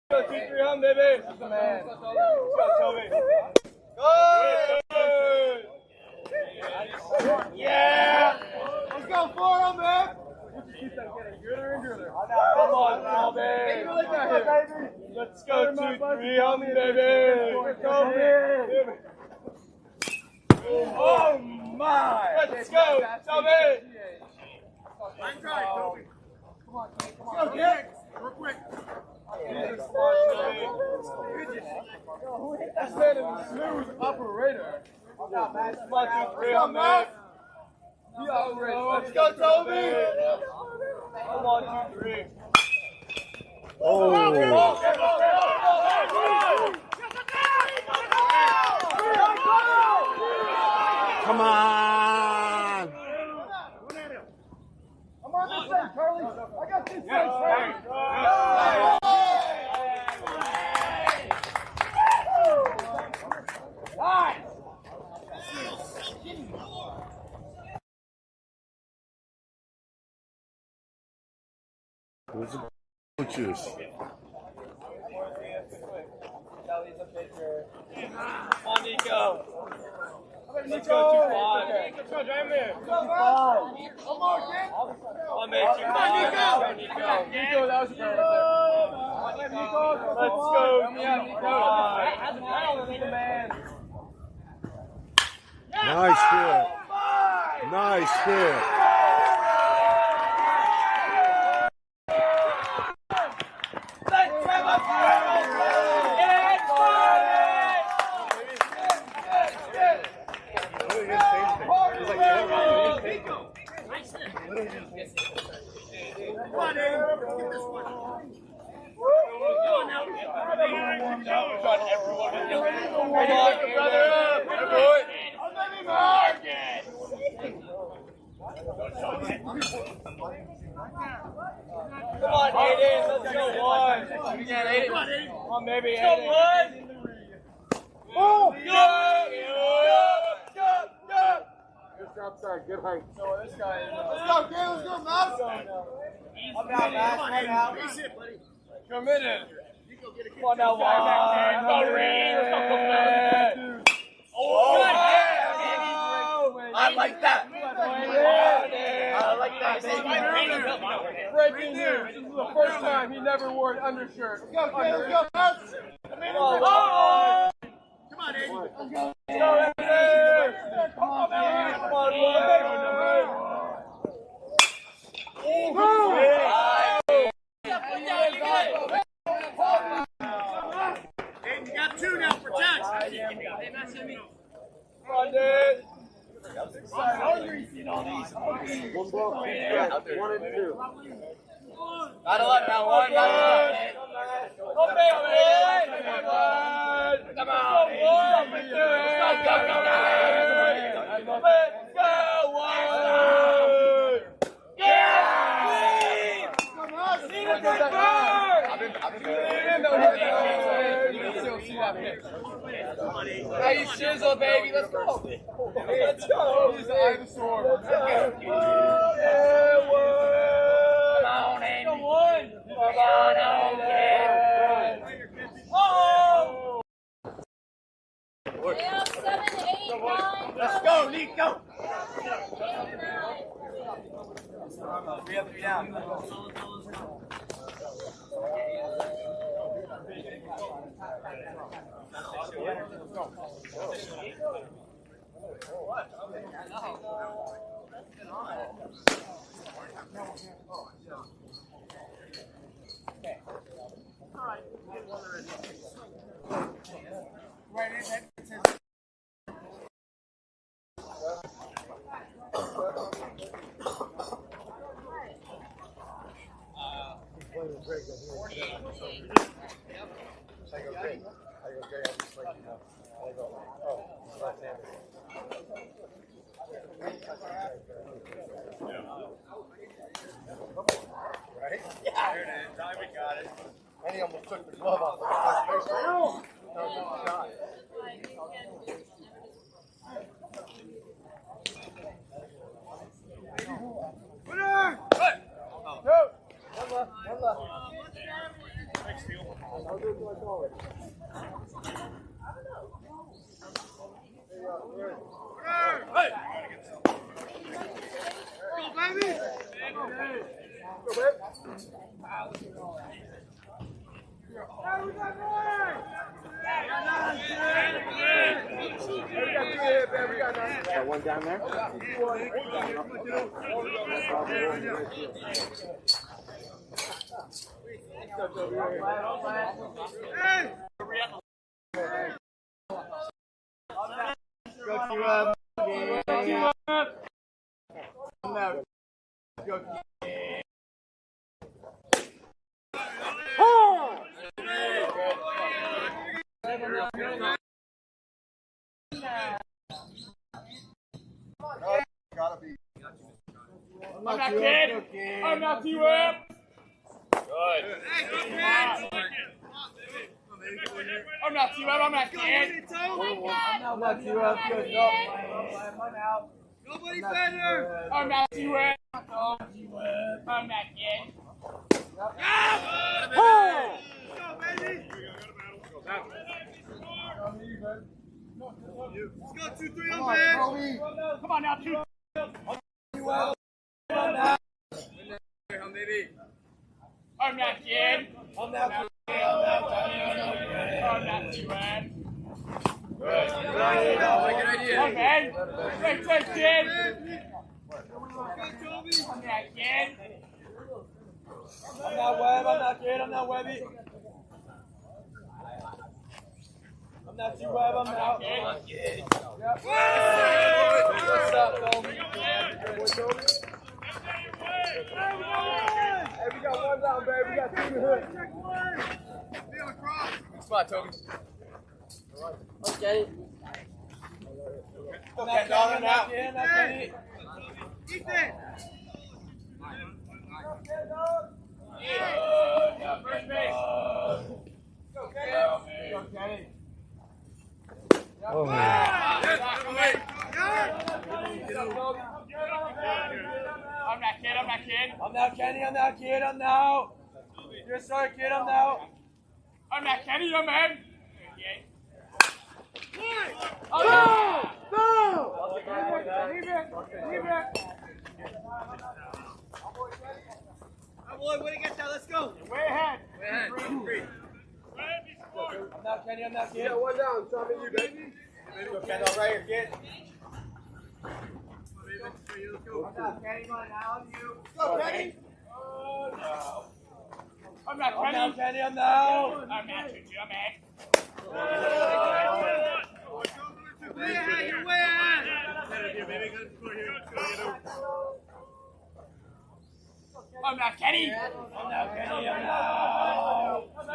Go, 2-3 on, baby. That's the man. Let's go, Toby. Good. Yeah. Let's go, 4 on, man. Keep that getting gooder and gooder. Come on, Toby. Let's go, 2-3 on me, baby. Let's go, baby. Oh my! Let's go, Toby! I'm trying, Toby. Come on, Let's go, kid. Real quick. This man is a smooth operator. Come on, 2-3 on me. He operates. Let's go, Toby! Come on, 2-3. Oh. Come on. I'm on this side, Charlie. I got this side, Charlie. Nice. Where's the coaches? Come on, Nico. Let's go, 2-5. Let's go, drive him in. 2-5. One more, kid. On, man, 2-5. Nico, that was a great right there. Nico, let's go, Nico. Nice hit. Nice hit. Come on, Aiden, let's go, 1. Come on, maybe Aiden. Let's go, 1. Oh! Just outside, good height. So this guy is. Let's go, kid, let's go, Matt. I'm down, Matt. I'm down. Committed. Come on now, 1. Let's go, Reed. Let's go, Matt. Oh, yeah. I like that. I like that. Breaking news. This is the first time he never wore an undershirt. Let's go, kid. Let's go, Matt. Come on, Aiden. Let's go, Aiden. Come on, man. Come on, Aiden, you got 2 now. Protect. Come on, dude. One ball. 1 and 2. Got 11 now, 1. Come on, let's go, 1. Yeah! Come on, see the good bird! You can still see that pitch. Hey, shizzle, baby, let's go. Let's go. He's the eye of the storm. Let's go. Yeah, 1. Come on, Andy. Come on. Come on, oh! 7, 8, 9. Let's go, Nico. 8, 9. We have 3 down. And he almost took the glove off. One down there? I'm not kid. I'm not T-Web. Good. I'm not T-Web. I'm not kid. I'm not T-Web. Good. No. I'm out. Nobody better. I'm not T-Web. I'm not kid. Oh! Go, baby. Let's go, 2-3 on man. Come on now, 2. I'm not kid. I'm not kid. I'm not too bad. Good. Good idea. I'm bad. Take kid. I'm not kid. I'm not Web. I'm not kid. I'm not Webby. I'm not too Web. I'm out. I'm not kid. Yep. What's up, Toby? Hey, we got one down, baby. We got 2 to hood. Check one. Be on the cross. Good spot, Toby. Okay. Okay, dog, now. Ethan. Yeah, first base. Go, Kenny. Go, Kenny. Oh, I'm not kid, I'm not kid. I'm not Kenny, I'm not kid, I'm now. You're sorry, kid, I'm now. I'm not Kenny, I'm man. Oh, no! No! Leave it! Leave it! Oh, boy, what do you get now? Let's go. Way ahead. Way ahead. Free. I'm not Kenny, I'm not kid. Yeah, one down. Tommy, you baby. Go, Ken, right here, kid. I'm not Kenny, my now, you. Go, Kenny. No. I'm not Kenny. I'm not Kenny, I'm now. I'm not Juju, I'm in. Way ahead, you're way ahead. I'm not Kenny. I'm not Kenny, I'm now. What's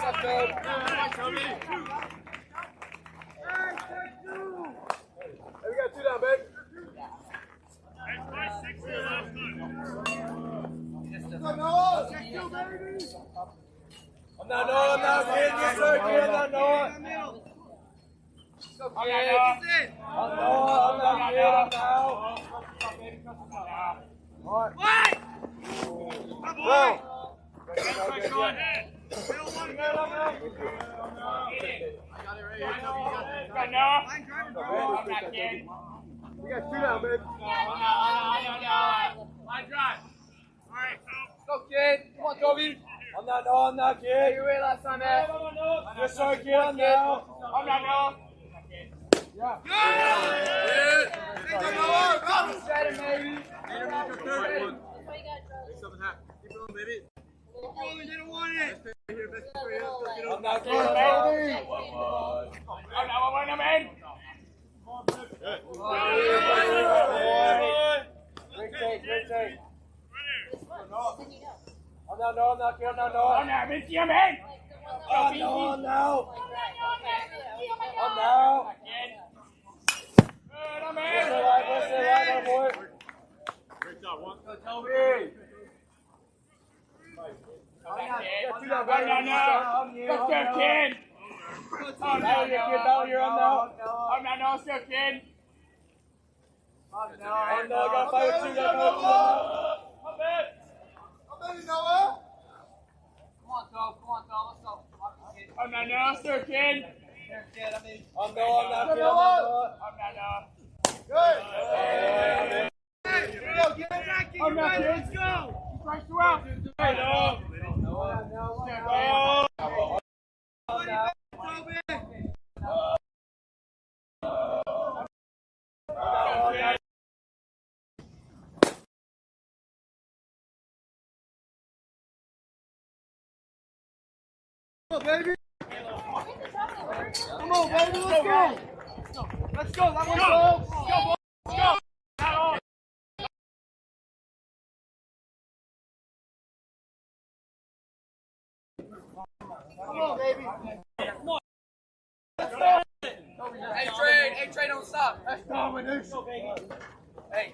up, Toby? Hey, we got 2 down, babe. Noah, check 2, baby. I'm not Noah, I'm not kid. Yes, sir, kid. I'm not Noah. I'm Noah. I'm Noah, I'm not kid. I'm now. What? Come on. We got 2 now, babe. Line drive. All right, go, kid. Come on, Toby. I'm not Noah, I'm not kid. You were last time, man. Yes, sir, kid. I'm now. I'm not Noah. Yeah. Good. Hey, Noah. Hey, Trey, don't stop. That's domination. Hey.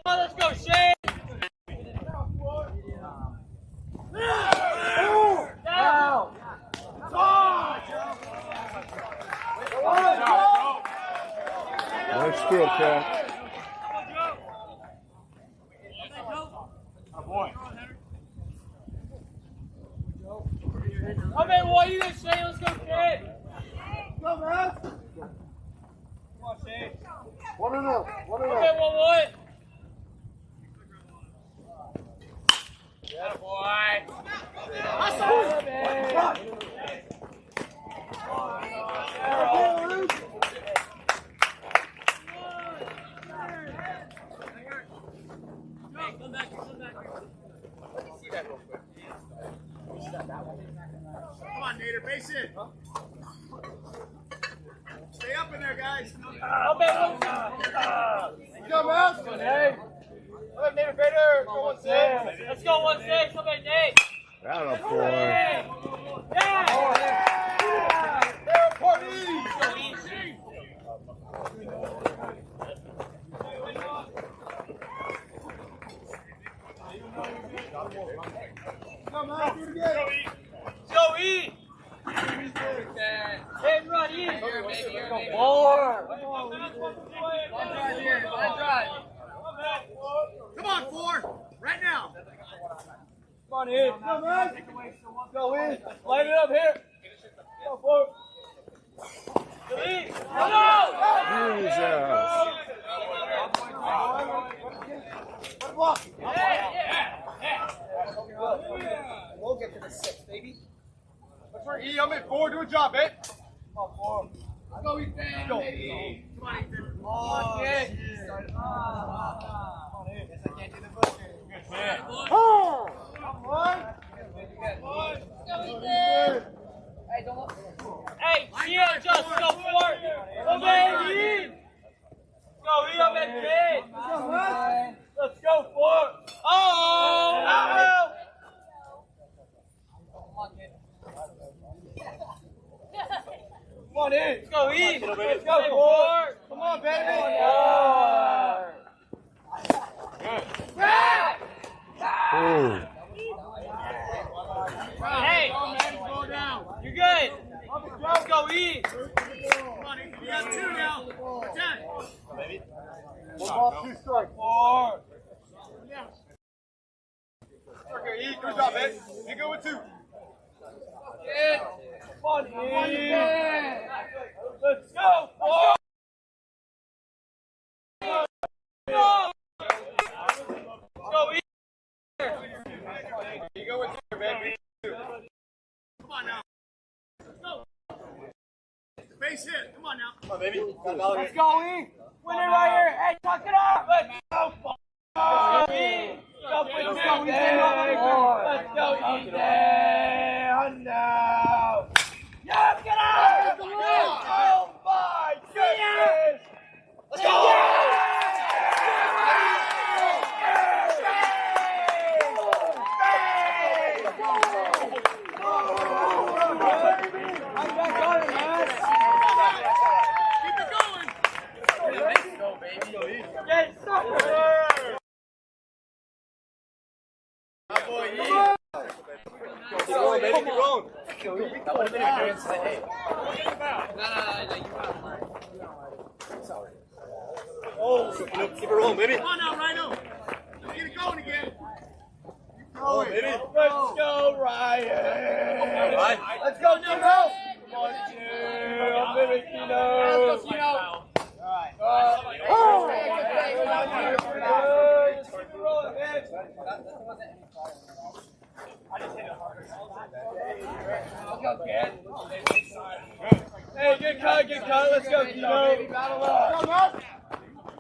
Let's go, Shane. Nice skill, Cat. Come in, what are you gonna say? Let's go, kid. Come on, Shane. One and up. Come in, what? Yeah, boy. Come back. Let me see that real quick. Come on, Nate. Face it. Stay up in there, guys. Go, Mouse. Hey. Come Nate Vader. Go 1-6. Let's go 1-6. Come on, Nate. That'll boy. Yeah. Come on, do it again. Go eat. Hey, run, eat. Go more. Come on, 4. Right now. Come on, in. Come on. Go in. Light it up here. Go forward. Delete. Come on. Jesus. We'll get to the 6, baby. That's right, E. I'm at 4. Do a job, eh? Come on, 4. Go, Ethan. Go. Baby. Come on, Ethan. Come on, kid. Come on, in. Yes, I can't do the push. Good man. Oh! Come on. Hey, don't look. Hey, Gio, just go for it. Come on, eat. Go, eat up that kid. Let's go for it. Oh! Come on, in. Let's go eat. Let's go for it. Come on, baby. Oh. Hey, Go down. you're good. Let's go eat. Come on, Ethan. You got 2 now. Attack. One ball, 2 strike. 4. Okay, E. Good job, man. You go with 2. Come on, E. Let's go. 4. Go eat. You go with 2, man. Come on now. Go. Face it. Come on now. Come on, baby. Let's go eat. Win it right here. Hey, tuck it up. Let's go. Let's go eat. Go for Let's 2, go, Ethan. Ethan. Let's go eat. Now. Yeah, get out. Oh my goodness. Let's go. Keep it going. Yes, sir. Keep rolling, baby. Keep rolling. Keep it rolling, baby. Come on now, Rhino. Let's get it going again. Oh, baby. Let's go, Ryan. Right. Let's go, Tino. Come on, Tino. Baby, Tino. Let's go, Tino. Hey, good cut, good cut. Let's go, Tino. Battle up.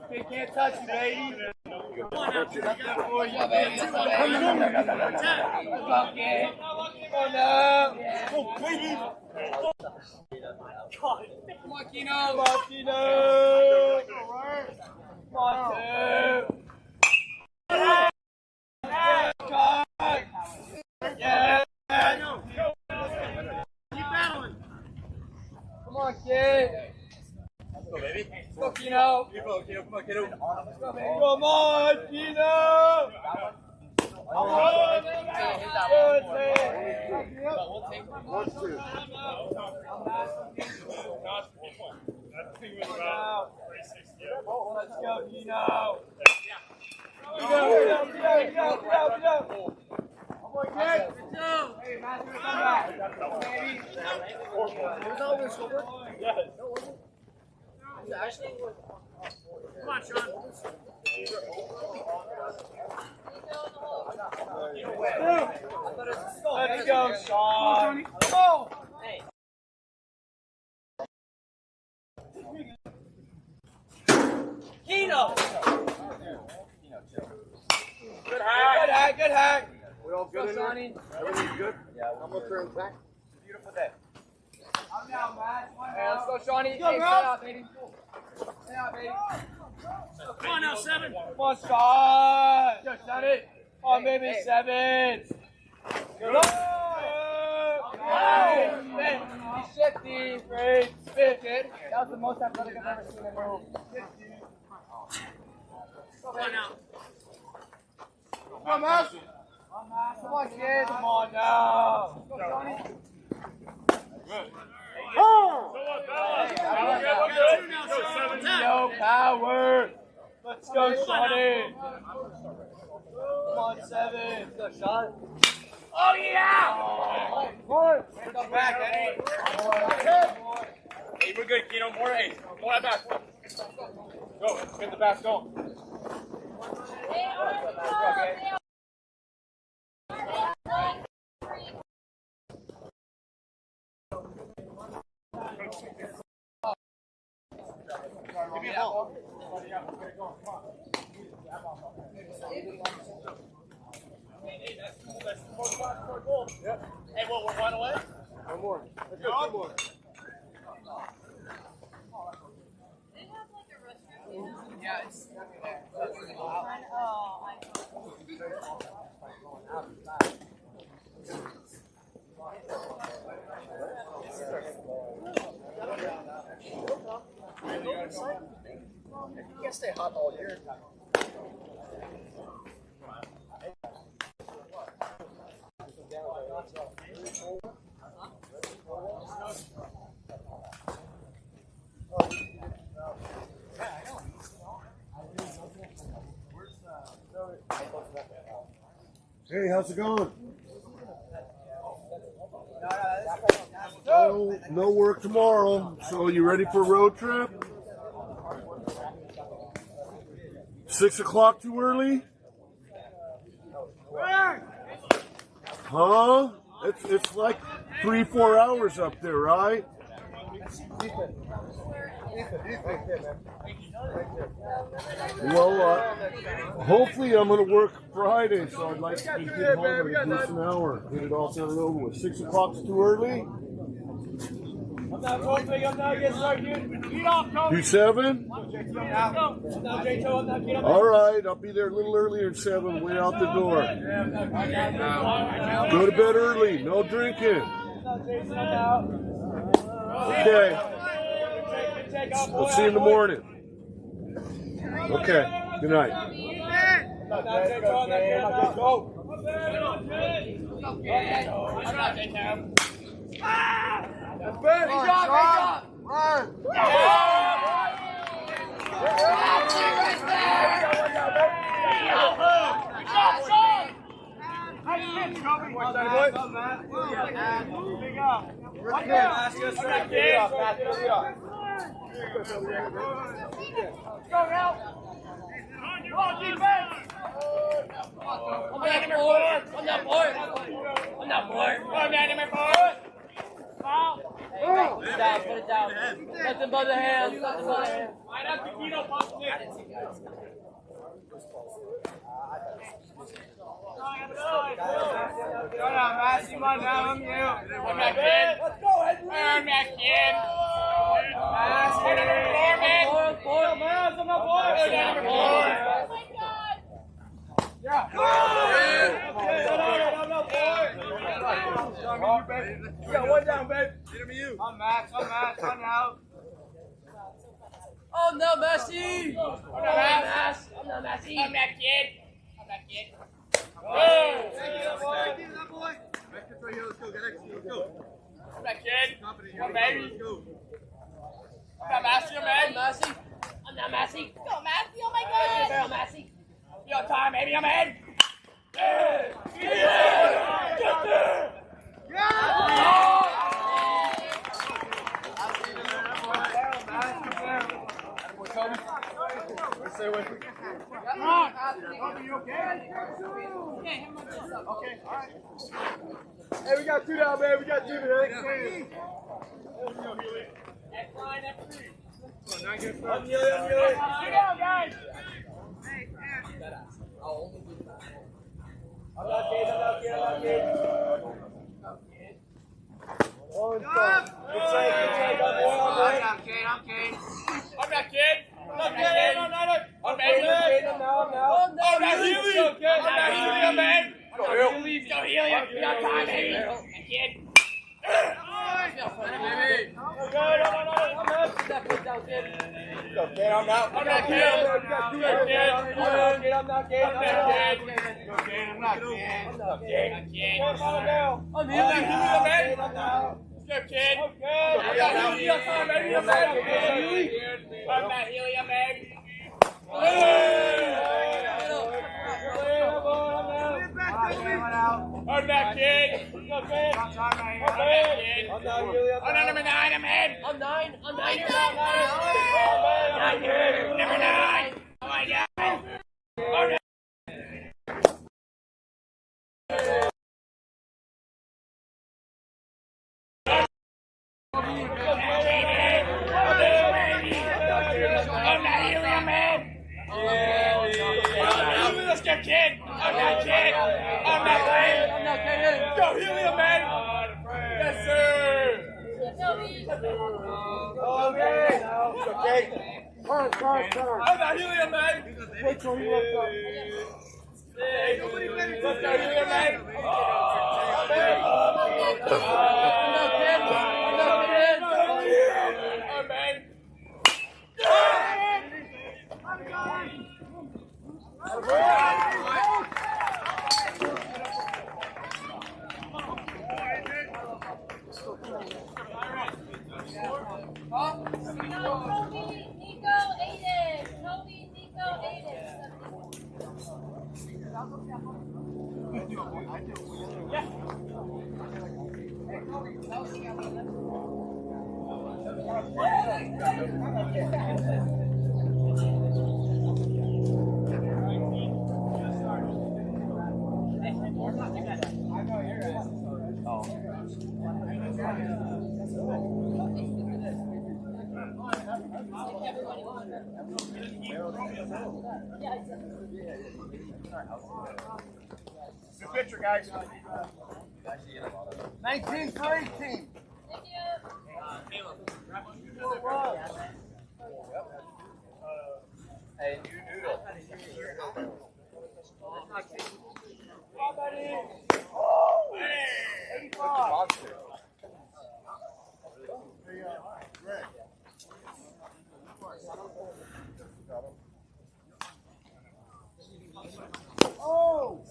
They can't touch you, baby. Come on now. You got 4. You got 2. Attack. Let's go, kid. Come on now. Oh, baby. Come on, Tino. Come on, Tino. Come on, two. Yeah. Keep battling. Come on, kid. Let's go, baby. Let's go, Tino. Keep on, kiddo. Come on, kiddo. Come on, Tino. Let's go, Tino. Come on, Sean. Let's go, Sean. Come on. Keno. Good hack. We all good in there? Everything's good? Yeah. I'm up there and back. Beautiful day. Let's go, Shawnee. Hey, stay out, baby. Stay out, baby. Come on now, 7. Come on, Scott. Go, 7. Come on, baby, 7. Good luck. Hey, he's shifty. Great. Spit, kid. That was the most athletic I've ever seen him move. Come on now. Come on, Mass. Come on, kid. Come on now. Go, Johnny. Yo, power. Let's go, Shawnee. Come on, 7. Let's go, Sean. Oh, yeah! Come back, Eddie. Hey, we're good, Keno. More, hey, more at back. Go, get the back going. They are Give me a ball. Hey, what, we're 1 away? One more. Let's go, 2 more. Yeah, it's you can't stay hot all year. Hey, how's it going? No work tomorrow. So you ready for a road trip? 6 o'clock too early? Huh? It's like 3-4 hours up there, right? Well, hopefully I'm going to work Friday, so I'd like to get home in a decent hour. Get it all done and over with. 6 o'clock's too early? I'm not roping. I'm not getting started. Lead off, coach. Do 7? I'm not J-Toe. I'm not getting All right, I'll be there a little earlier than 7, way out the door. Go to bed early, no drinking. Okay. We'll see you in the morning. Okay, good night. Great job. Run. Put it down. Nothing but the hands. Nothing but the hands. Let's go, Henry. Turn back in. You got 1 down, babe. I'm Max. I'm out. Oh no, Messi! I'm not Messi. I'm that kid. Whoa! Thank you, that boy. Let's go. I'm that kid. I'm baby. I'm not Messi. I'm not Messi. Go, Messi. Oh my God. Go, Messi. You on time, baby. I'm in. Get there. Stay away from Come on. Are you okay? Okay, all right. Hey, we got 2 down, man. We got 2 today. Next line, next 3. I'm Neely. 2 down, guys. I'm not kid. Good picture, guys. 19 for 18. Hey, new noodle. Oh!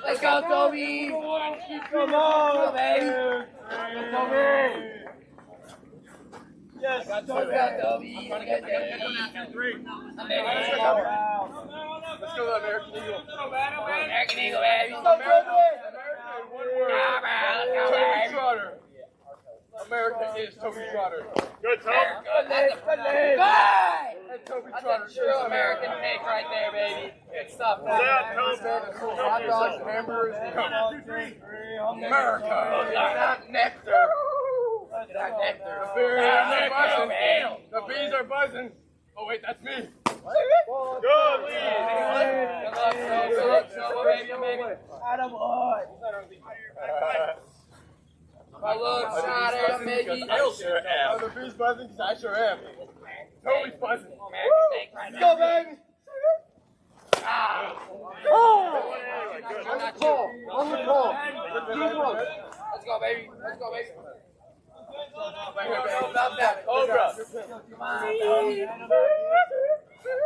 Let's go, Toby! Come on, baby! Toby! Yes, let's go, Toby! Let's go, American Eagle. American Eagle, baby! Let's go, Toby! is Toby Trotter. Good, Tom. Good. And Toby Trotter is True American take right there, baby. Good stuff. hot dogs, hamburgers, America. Not nectar. Not nectar. The bees are buzzing. Oh wait, that's me. Good, Lee. Good luck, baby. My look, shot at Mickey. Are the bees buzzing? Because I sure am. Toby's buzzing. Let's go, baby. On the call. Let's go, baby. Let's go, baby. About that. Cobra. Come on.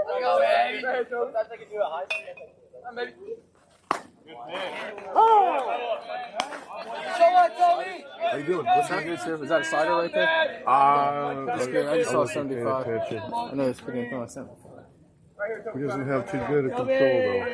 Let's go, baby. That's like a do a high maybe. So what, Toby? How you doing? What's happening? Is that a slider right there? That's good. I just saw 75. Attention. I know it's pretty on 75. He doesn't have too good a control though.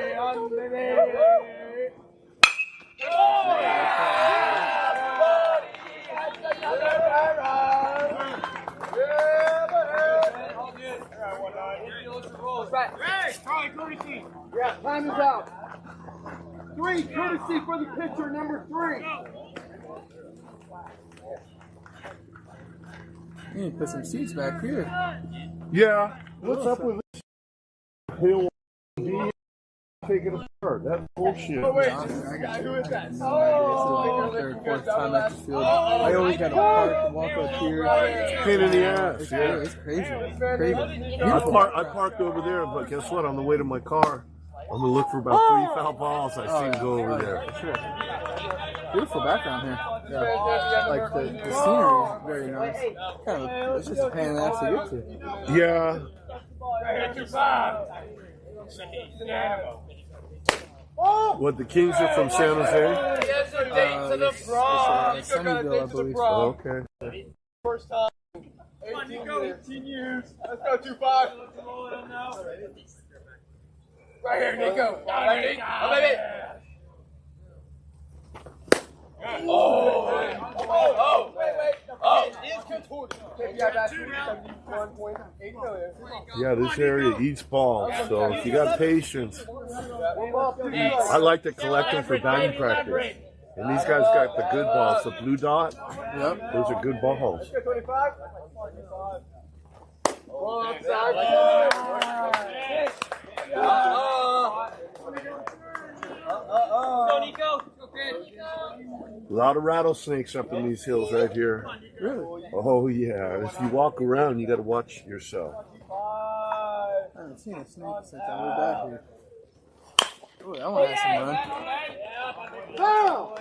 Yeah, time is out. 3, courtesy for the pitcher, number 3. You need to put some seats back here. Yeah. What's up with this? He'll take it apart. That's bullshit. Oh, wait, who is that? Third, fourth time at the field. I always got to park and walk up here. Pain in the ass. Yeah. It's crazy. Crazy. I parked over there, but guess what? On the way to my car, I'm gonna look for about 3 foul balls. I see him go over there. Sure. Beautiful background here. Yeah. Like the scenery is very nice. Kind of, it's just a pain in the ass to get to. Yeah. What, the Kings are from San Jose? Yes, the dates of the Bronx. Sunnyvale, I believe. Oh, okay. First time. 18 years. Let's go, 2-5. Right here, Nico. Right here, Nico. Oh, baby. Is contorted. $71.8 million. Yeah, this area eats balls, so if you got patience. I like to collect them for batting practice. And these guys got the good balls, the blue dot. Yep, those are good balls. 25. Go, Nico. A lot of rattlesnakes up in these hills right here. Really? Oh yeah, if you walk around, you got to watch yourself. I haven't seen a snake since I moved out here. Oh, that one has some run.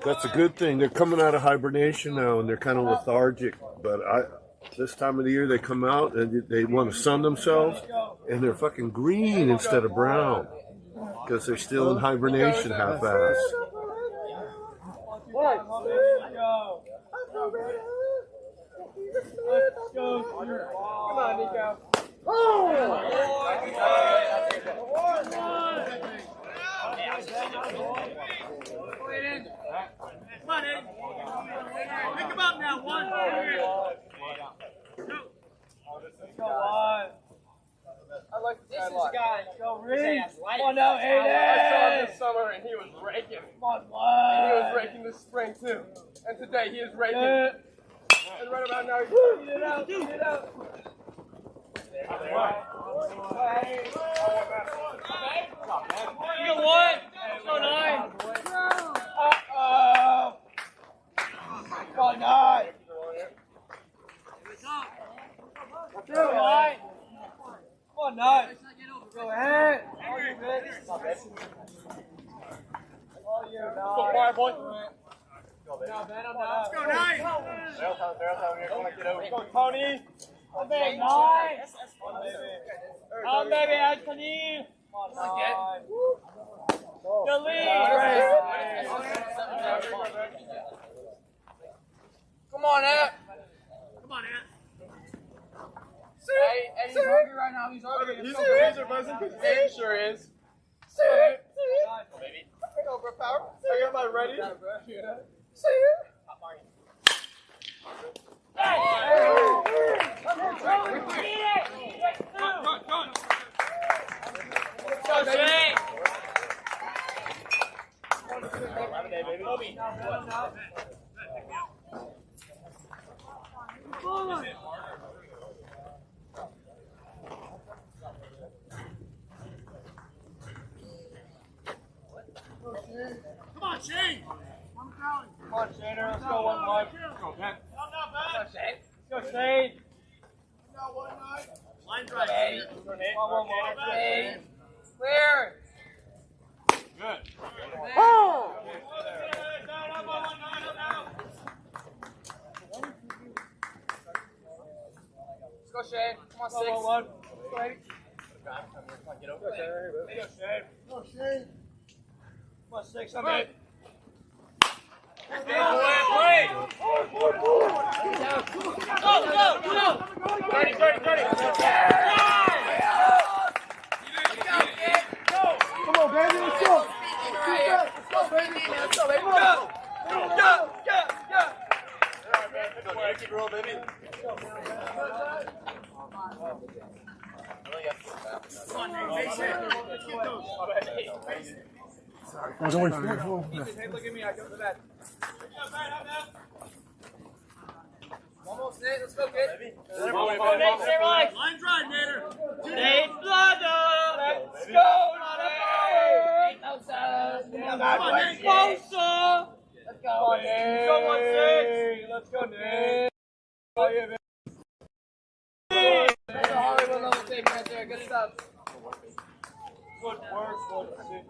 That's a good thing. They're coming out of hibernation now, and they're kind of lethargic. But this time of the year, they come out and they want to sun themselves, and they're fucking green instead of brown because they're still in hibernation half-assed. Come on, Nico. Come on, Ed. Pick him up now. 1, 2. I like This is a guy. Go Reed. Come on now, Aiden. I saw him this summer and he was raking. Come on, and he was raking this spring too. And today he is raking. And right about now he's get it out. Get it out. You go 1. Go 9. Uh-oh. Go 9. Go 9. Come on, 9. Go ahead. All you, man. All you, now. Go fire, boy. Now, man, I'm now. Let's go, 9. Go, Tony. Come baby, 9. Come baby, Anthony. Come on, The lead. Come on, Ed. Come on, Ed. Hey, he's hungry right now. He's hungry. He's buzzing because he sure is. Baby. Go, bro, power. I got my ready. Come on, Shane. Come on, Shaner. Let's go 1-1. Go, Ben. Let's go, Shane. Line drive. Shane. Clear. Good. Oh! Let's go, Shane. Come on, 6. 1-1. Get over there. Go, Shane. Go, Shane. Come on, 6. I'm in. Come on, baby, let's go. Let's go, baby. Let's go, baby. Look at me. I come to that. Almost Nate. Let's go, kid. Line drive, Nader. Nate Blada! Let's go, Nate. Come on, Nate. Bosa! Let's go, Nate. Go, 1-6. Let's go, Nate. Oh, yeah, man. That's a Hollywood level thing right there. Good stuff. Good work, 1-6.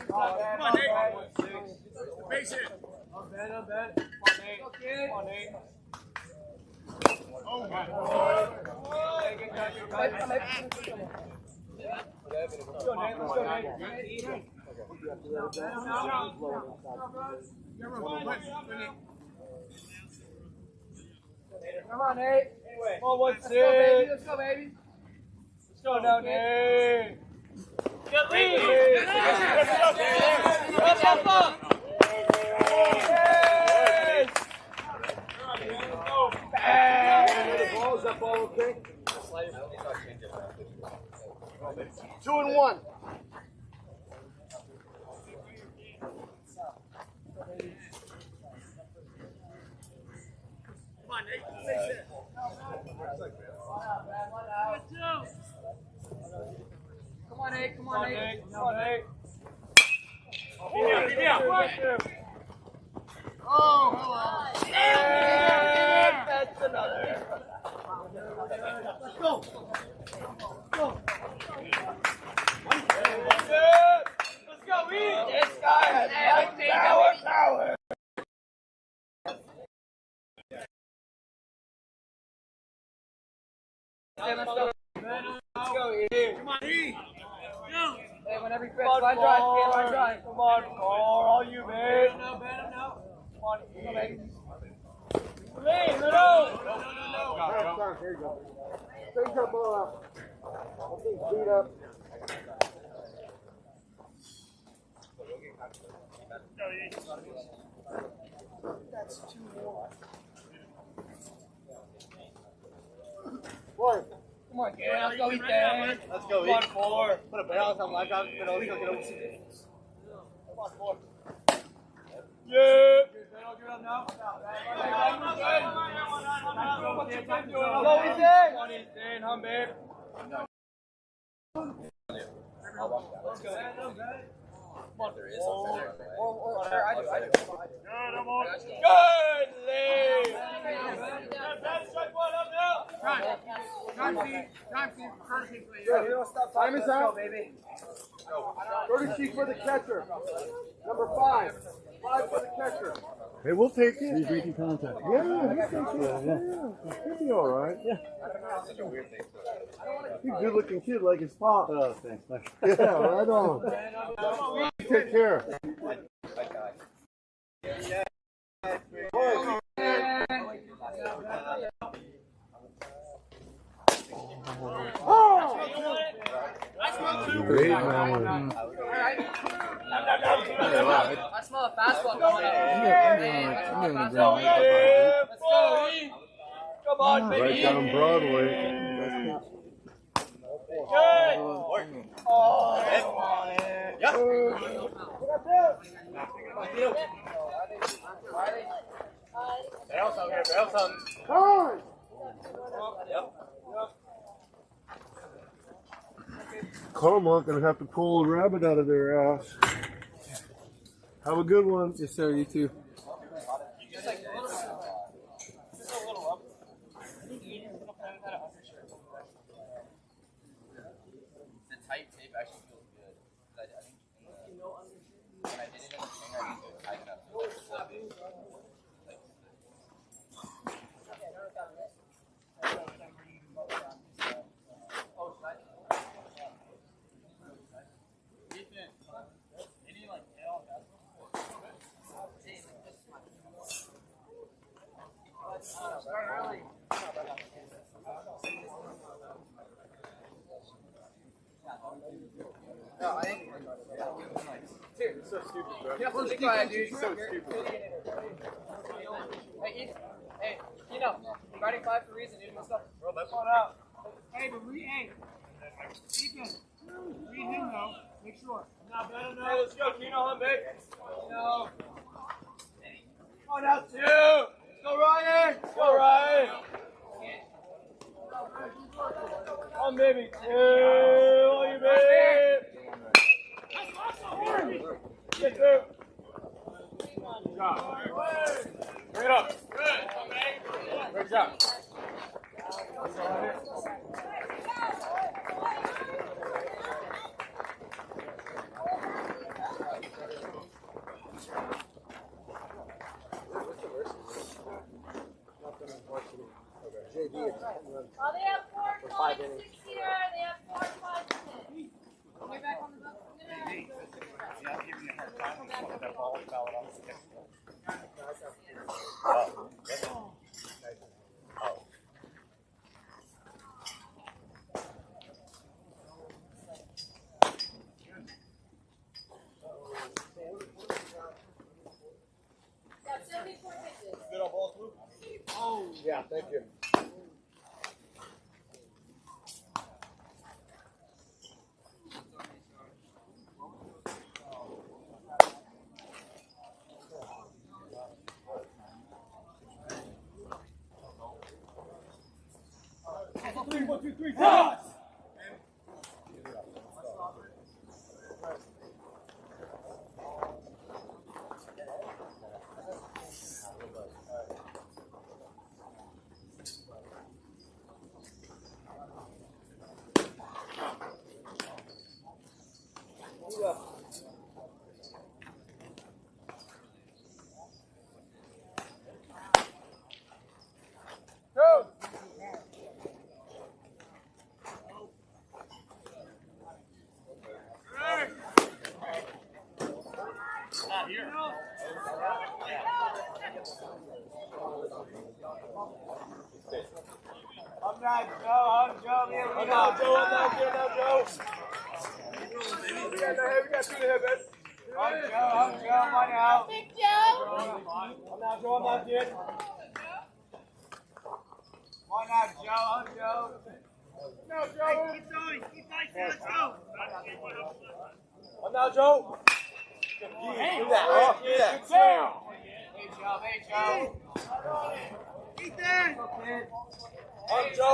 Come on, Nate. Base hit. I'm bad. Come on, Nate. Oh, my. Let's go, Nate. Come on, Nate. Come on, 1-6. Let's go, baby. Let's go now, Nate. Get lead. Up. Is that ball okay? 2-1. Come on, Nate. Base hit. Come on, Nate. Come on, Nate. Oh, hello. That's another. Let's go. Let's go, this guy has power. Let's go, E. Come on, E. Go. Hey, whenever you finish, line drive. Come on, Carl. All you, man. Come on, E. Lead, middle. No. Here you go. Take that ball out. I think beat up. That's 2-1. One. Come on, kid. Let's go eat that. Let's go, eat. 1-4. Put a barrel on my job, but I'll get over. Come on, 4. Yeah. Go, Ethan. Come on, Ethan. Hum, babe. Let's go. There is I do. Good lead. Time, Steve. Courtesy, please. Time is out. Baby. Courtesy for the catcher. Number 5. 5 for the catcher. Hey, we'll take it. He's reaching contact. Yeah, he'll be all right. Yeah. He's a good-looking kid like his pop. Oh, thanks. Yeah, right on. Take care. Great man. I smell a fastball coming up. Let's go, E. Come on, baby. Right down Broadway. Carlmont gonna have to pull a rabbit out of their ass. Have a good one. Yes, sir. You too. The tight tape actually feels good. I think when I did it in the finger, I think it was tight enough. Dude, so stupid, bro. Go ahead, dude. So stupid. Hey, riding 5 for a reason, dude. What's up? Bro, that's one out. Hey, but Ethan, read him though. Make sure. Hey, let's go, Keno, huh, babe? No. Come on out, 2. Let's go, Ryan. Let's go, Ryan. Come on, baby. 2. On you, baby. Get through. Good job. Bring it up. Good. Great job. Oh, they have 4, 5, 6 here. They have 4, 5, 6. Get back on the bus. Got 74 pitches. Good on balls, Luke? Yeah, thank you. One, two, three, toss! Go! I'm not Joe. I'm not Joe. We got 2 to hit, man. I'm Joe. Money out. Big Joe. I'm not Joe. I'm not kid. Why not, Joe? I'm Joe. No, Joe. Keep going. Keep going. Let's go. I'm not Joe. Do that. Do that. Hey, Joe. Ethan. I'm Joe.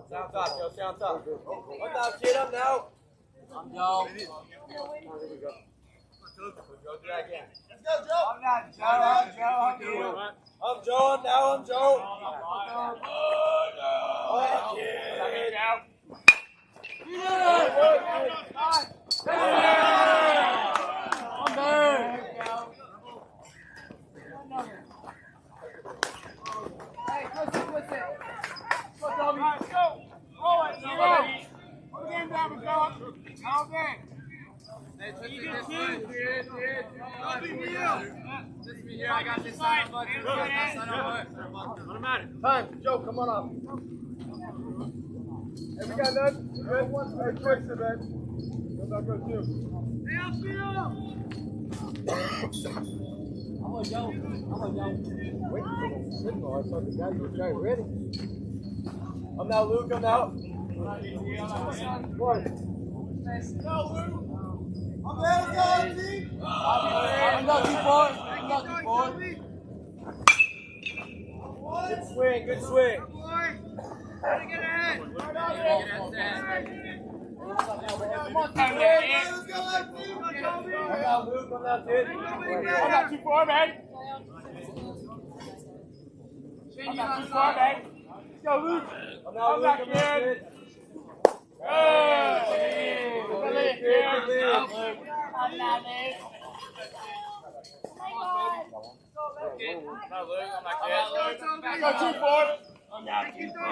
Sound top, Joe. Sound top. I'm not kid. I'm now. I'm Joe. Go do that again. Let's go, Joe. I'm not Joe. I'm Joe. I'm you. I'm Joe. I'm now. I'm Joe. Oh, kid. Hey, what's it? Let's go. Roll it. Put the game down, McCullough. All day. I got this side. Time. Joe, come on up. Hey, we got none. Good one. Hey, Twix, man. Go back, go 2. Hey, I'll see you. I'm gonna go. Wait for the signal. I saw the guy was ready. I'm now Luke. I'm out. Good swing, good swing. Try to get ahead. Come down, kid. I'm not too far, man. I'm not too far, man. Let's go, Luke. I'm not kid. Hey! Go too far. I'm not too far.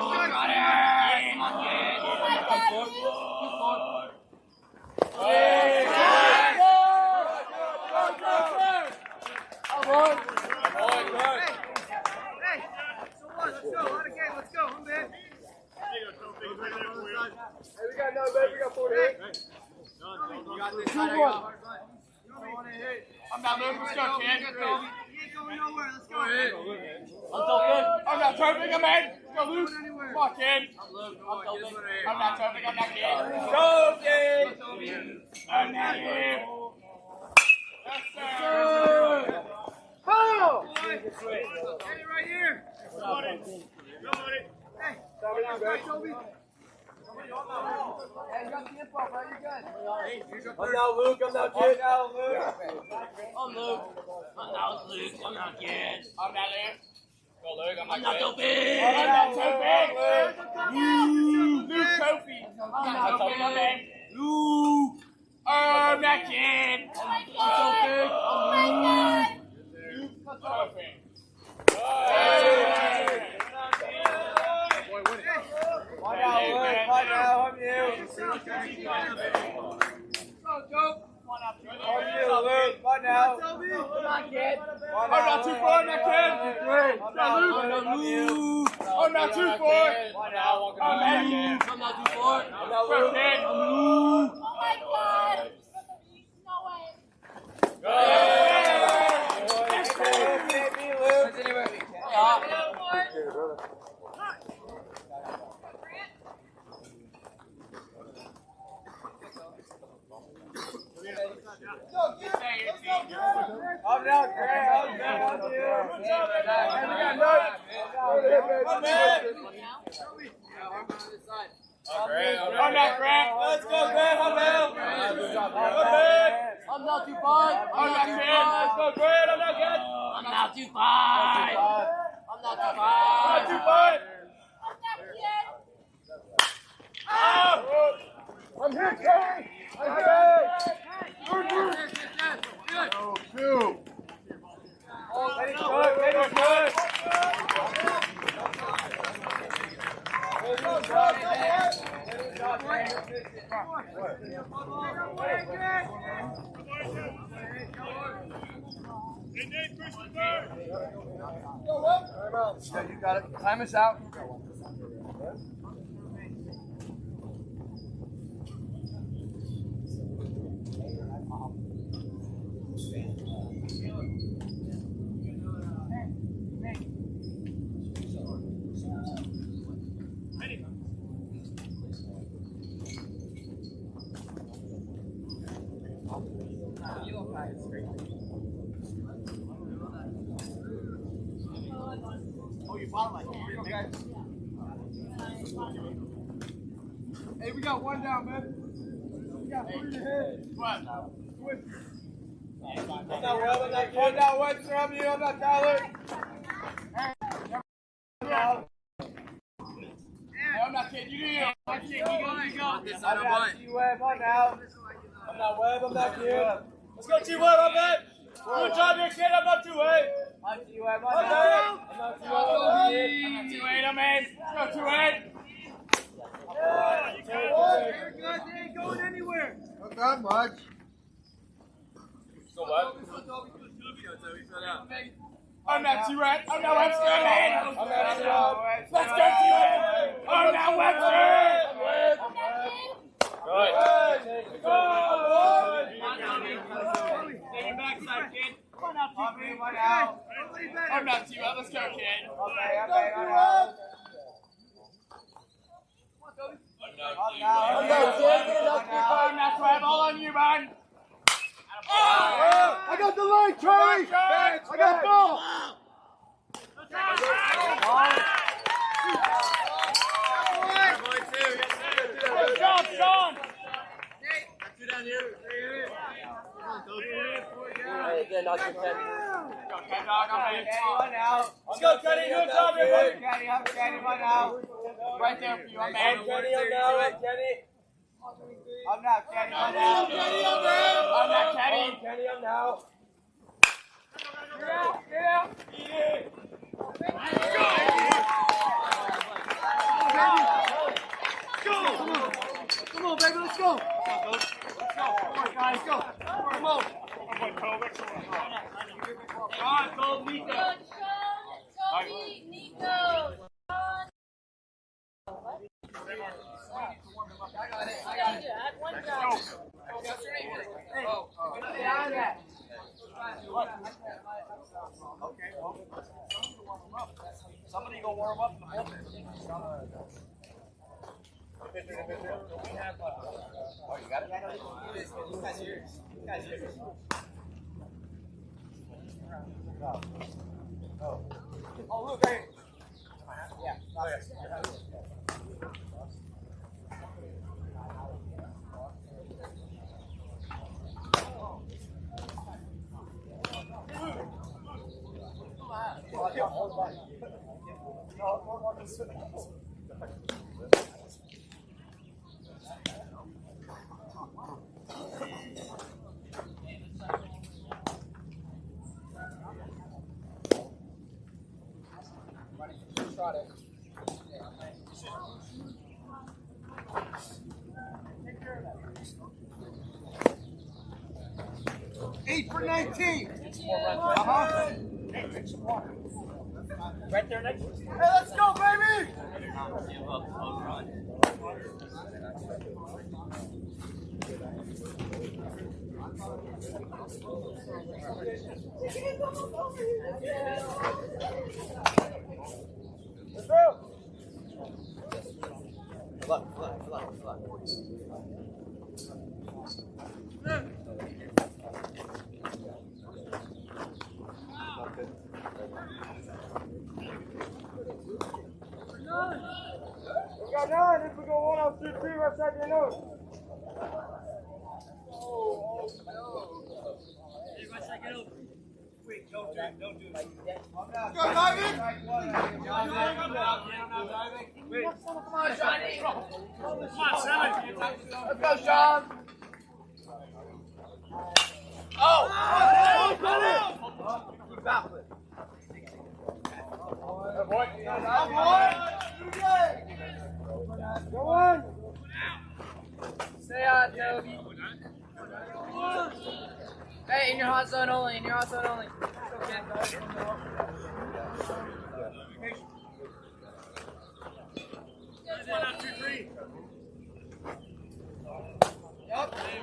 I'm not moving. Let's go, kid. I'm not turning. I'm in. Go, Luke. Come on, kid. I'm not turning. I'm not kid. Go, kid. I'm not here. Yes, sir. Oh! Hey, right here. Hey, Toby. I'm now Luke, I'm now kid. I'm Luke. I'm not Luke. I'm not kid. I'm not here. Go, Luke. I'm not so big. I'm not so big. Luke Kofi. I'm not so big. Luke. I'm not kid. I'm so big. I'm Luke. Luke Kofi. I'm not too far, not kid. I'm not too far. I'm not too far. Go, kid. Oh my God! No I'm down, Grant. I'm down. I'm not Grant. Let's go, Grant. I'm out. I'm not too far. I'm not kid. Let's go, Grant. I'm not good. I'm not too far. I'm not too far. I'm not too far. I'm here, Kelly. I'm here. Oh, two. Let it go. Let it go. You got it. Time is out. Hey, we got one down, man. We got three to hit. What? I'm not well, I'm not good. I'm not Webster. I'm you. I'm not Tyler. Hey, I'm not kidding. You do you. I'm kidding. You go. I'm not T-Web. I'm out. I'm not Web. I'm not good. Let's go, T-Web. I'm back. Good job here, kid. I'm not T-Web. I'm T-Web. I'm back. I'm not T-Web. I'm in. Let's go, 2-8. You're good. They ain't going anywhere. Not that much. So what? I'm not T-Rat. I'm not Webster. I'm in. I'm not T-Web. Let's go, T-Rat. I'm not Webster. Good. Take your backside, kid. I'm I'm not T-Rat. Let's go, kid. Okay. All on you, man. I got the line, Charlie! I got the ball! Good job, Sean. Let's go, Kenny. Good job, everybody. Kenny, I'm Kenny right now. Right there for you, man. Kenny, I'm now. Kenny. I'm now, Kenny. I'm now. Kenny, I'm now. I'm now, Kenny. Kenny, I'm now. Yeah. Come on, baby, let's go. Let's go. Come on, guys, go. Come on. Sean, go, Nico. Toby, Nico. I got it. One job. Somebody go warm up in the bullpen. Oh, you got it? You guys here. Oh, look, hey. Yeah. 8 for 19. Right there next to Hey, let's go, baby! We got 9. If we go 1 out 2 3, right side your nose. Wait, don't do it. Go, David! Wait. Come on, Johnny. Come on, 7. Let's go, Sean. Oh, got it! Go on. Stay on, Toby. Hey, in your hot zone only. In your hot zone only.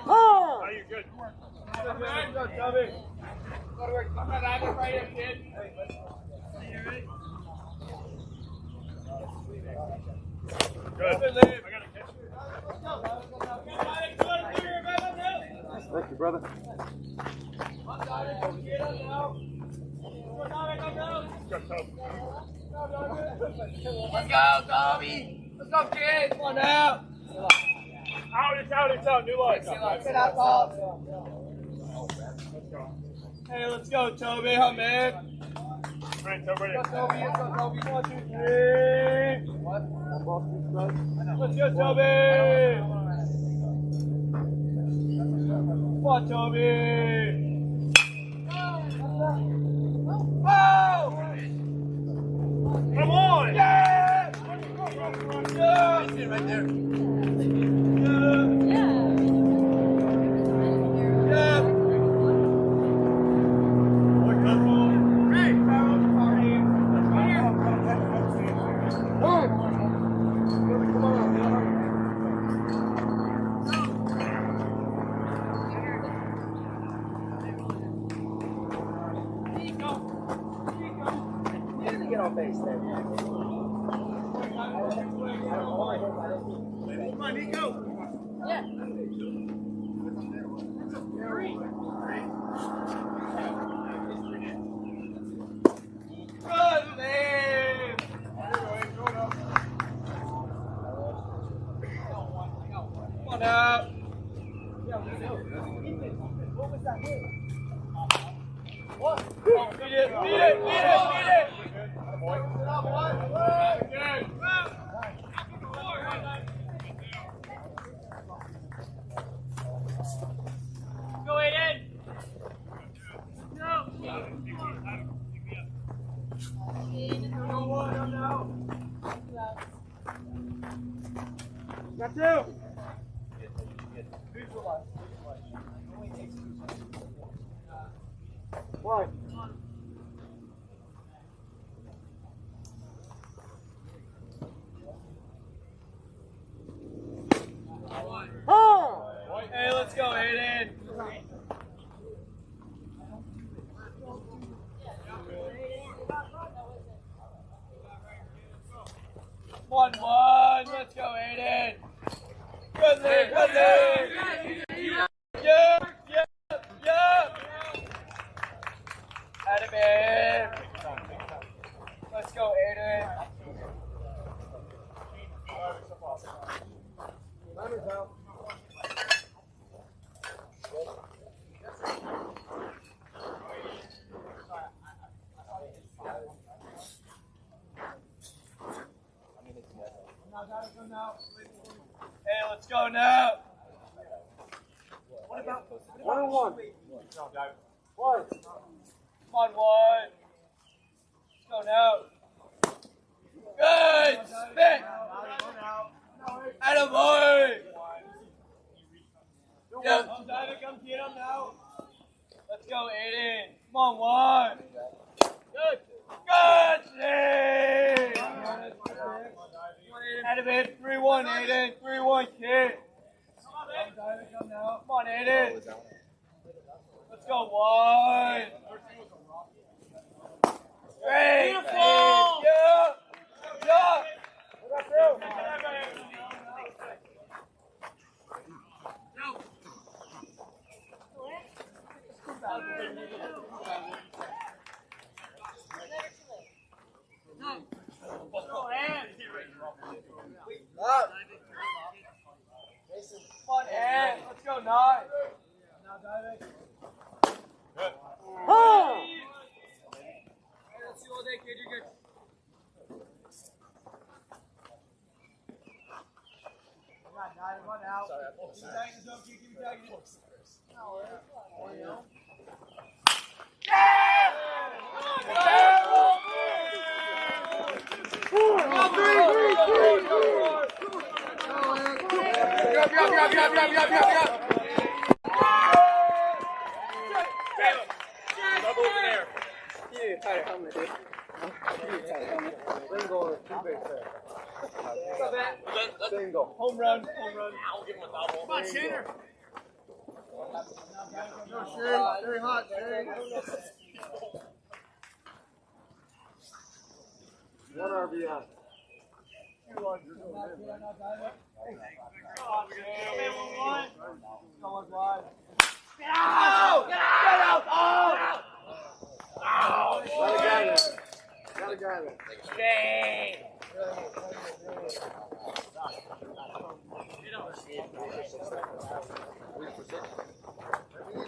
Oh, you're good. Go, Toby. Go to work. I'm not having it right here, kid. Good. I got to catch you. Thank you, brother. Let's go, Toby. Let's go, kid. Come on now. It's out. New line. Get out, ball. Hey, let's go, Toby. Huh, man? Right, Toby. Let's go, Toby. Let's go, Toby. 1, 2, 3. Let's go, Toby. Come on, Toby. Oh! Come on! Yeah! Yeah! Right there. Get on base there. on, Nico. Yeah. Good man. Come on out. What? Beat it. Go Aiden. Got two. One. Hey, let's go, Aiden. 1-1. Let's go, Aiden. Good lead. Yeah. Out of it. Let's go, Aiden. Hey, let's go now. What about 1-1? One. Come on, 1. Let's go now. Good. Spit. Attaboy. Yeah. Come get him now. Let's go, Aiden. Come on, 1. Good. Save. Out of it. 3-1, Aiden. 3-1, kid. Come on, Aiden. Let's go, 1. Great. Beautiful. Yeah. Come on, Ed. Let's go, 9. Let's see all day, kid. You're good. Run out. Keep tagging the dog, keep tagging it. Single. Home run. Come on, Shaner. Go, Shay. Very hot, Shay. One RBI. Get out! Get out! Oh! Got a guy there. Shame.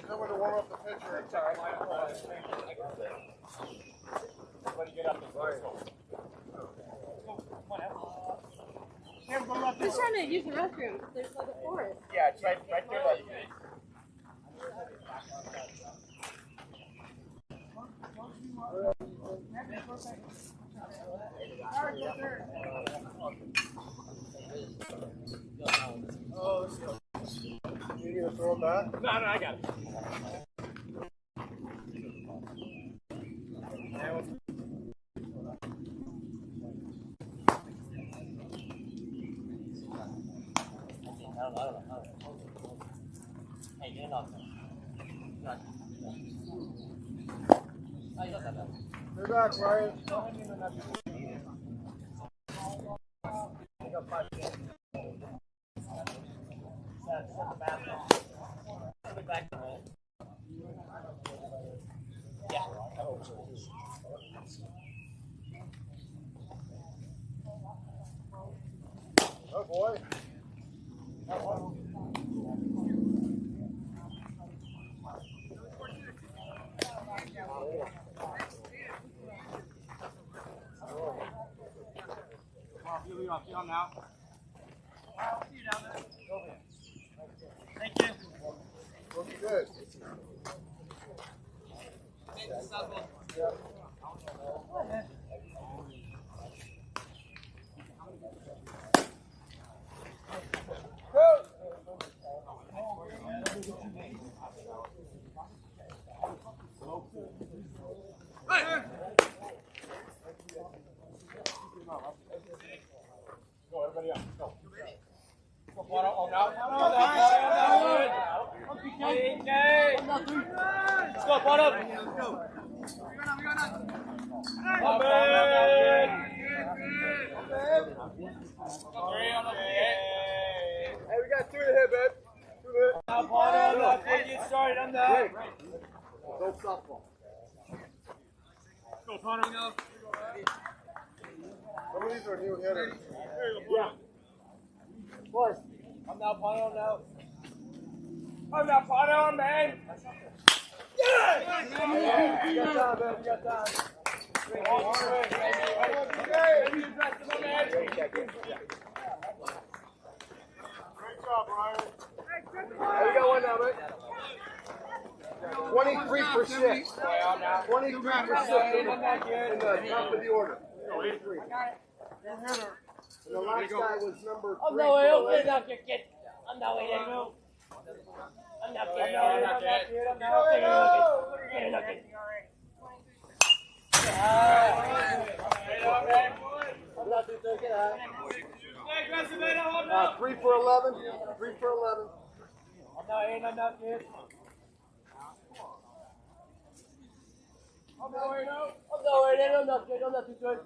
Someone to warm up the pitcher. He's trying to use the restroom. There's like a forest. Yeah, it's right there. Like, You need to throw it back? no, I got it. They're back, Ryan. Oh boy. Get on now. Thank you. Looking good. Go, everybody up. Go. Go, Let's go, bottom. Hey, we got 2 in the head, babe. 2 in the head. Now, bottom. Let's get started on that. Go softball. Go, Pono. Some of these are new hitters. Yeah. Boys, I'm now Pono now. I'm now Pono, man. Yeah! You got time, man. You got time. Great job, Brian. Hey, we got one now, mate. 23%. 23% in the top of the order. 23. And the last guy was number 3. I'm not way up there, not your kid. I'm not way there. I'm not kidding. I'm not kidding. I'm not kidding. I'm not too good. 3 for 11. 3 for 11. I'm not in. I'm not good. I'm not in. I'm not good. I'm not too good.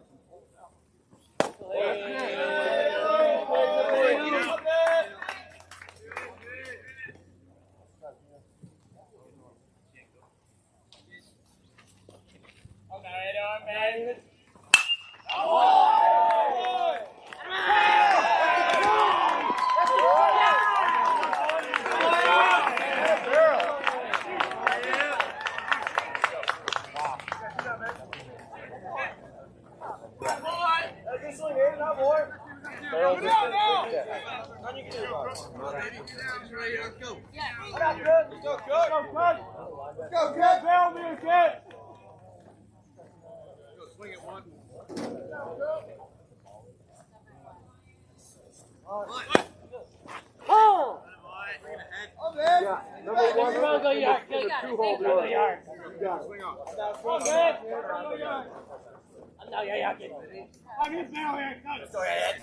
Swing it one. Yeah, number 1. Go yard. The 2-hole Go order. yard. You got it. Swing off. I'm not yard. I'm in now here. Go ahead.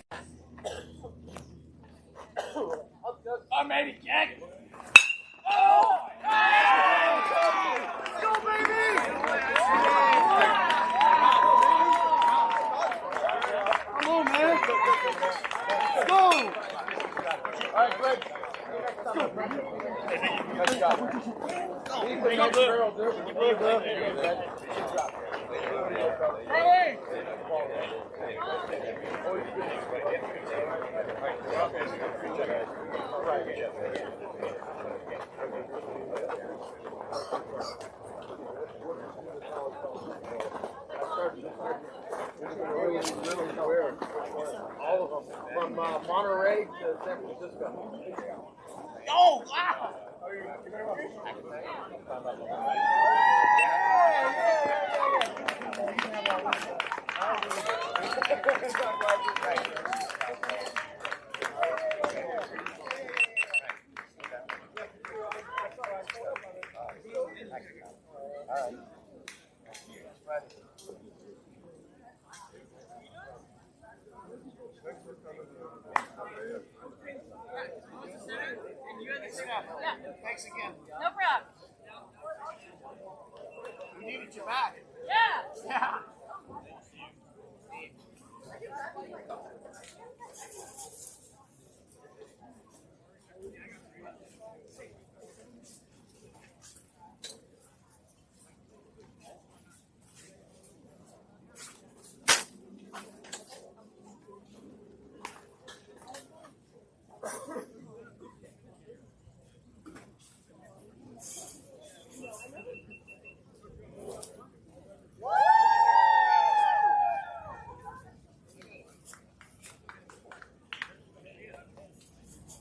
Oh, maybe Jack. Oh! Go, baby! Come on, man. Go! All right, Greg. Nice job. All of them, from Monterey to San Francisco. Oh, wow! Thanks again. No problem. We needed you back. Yeah. Yeah.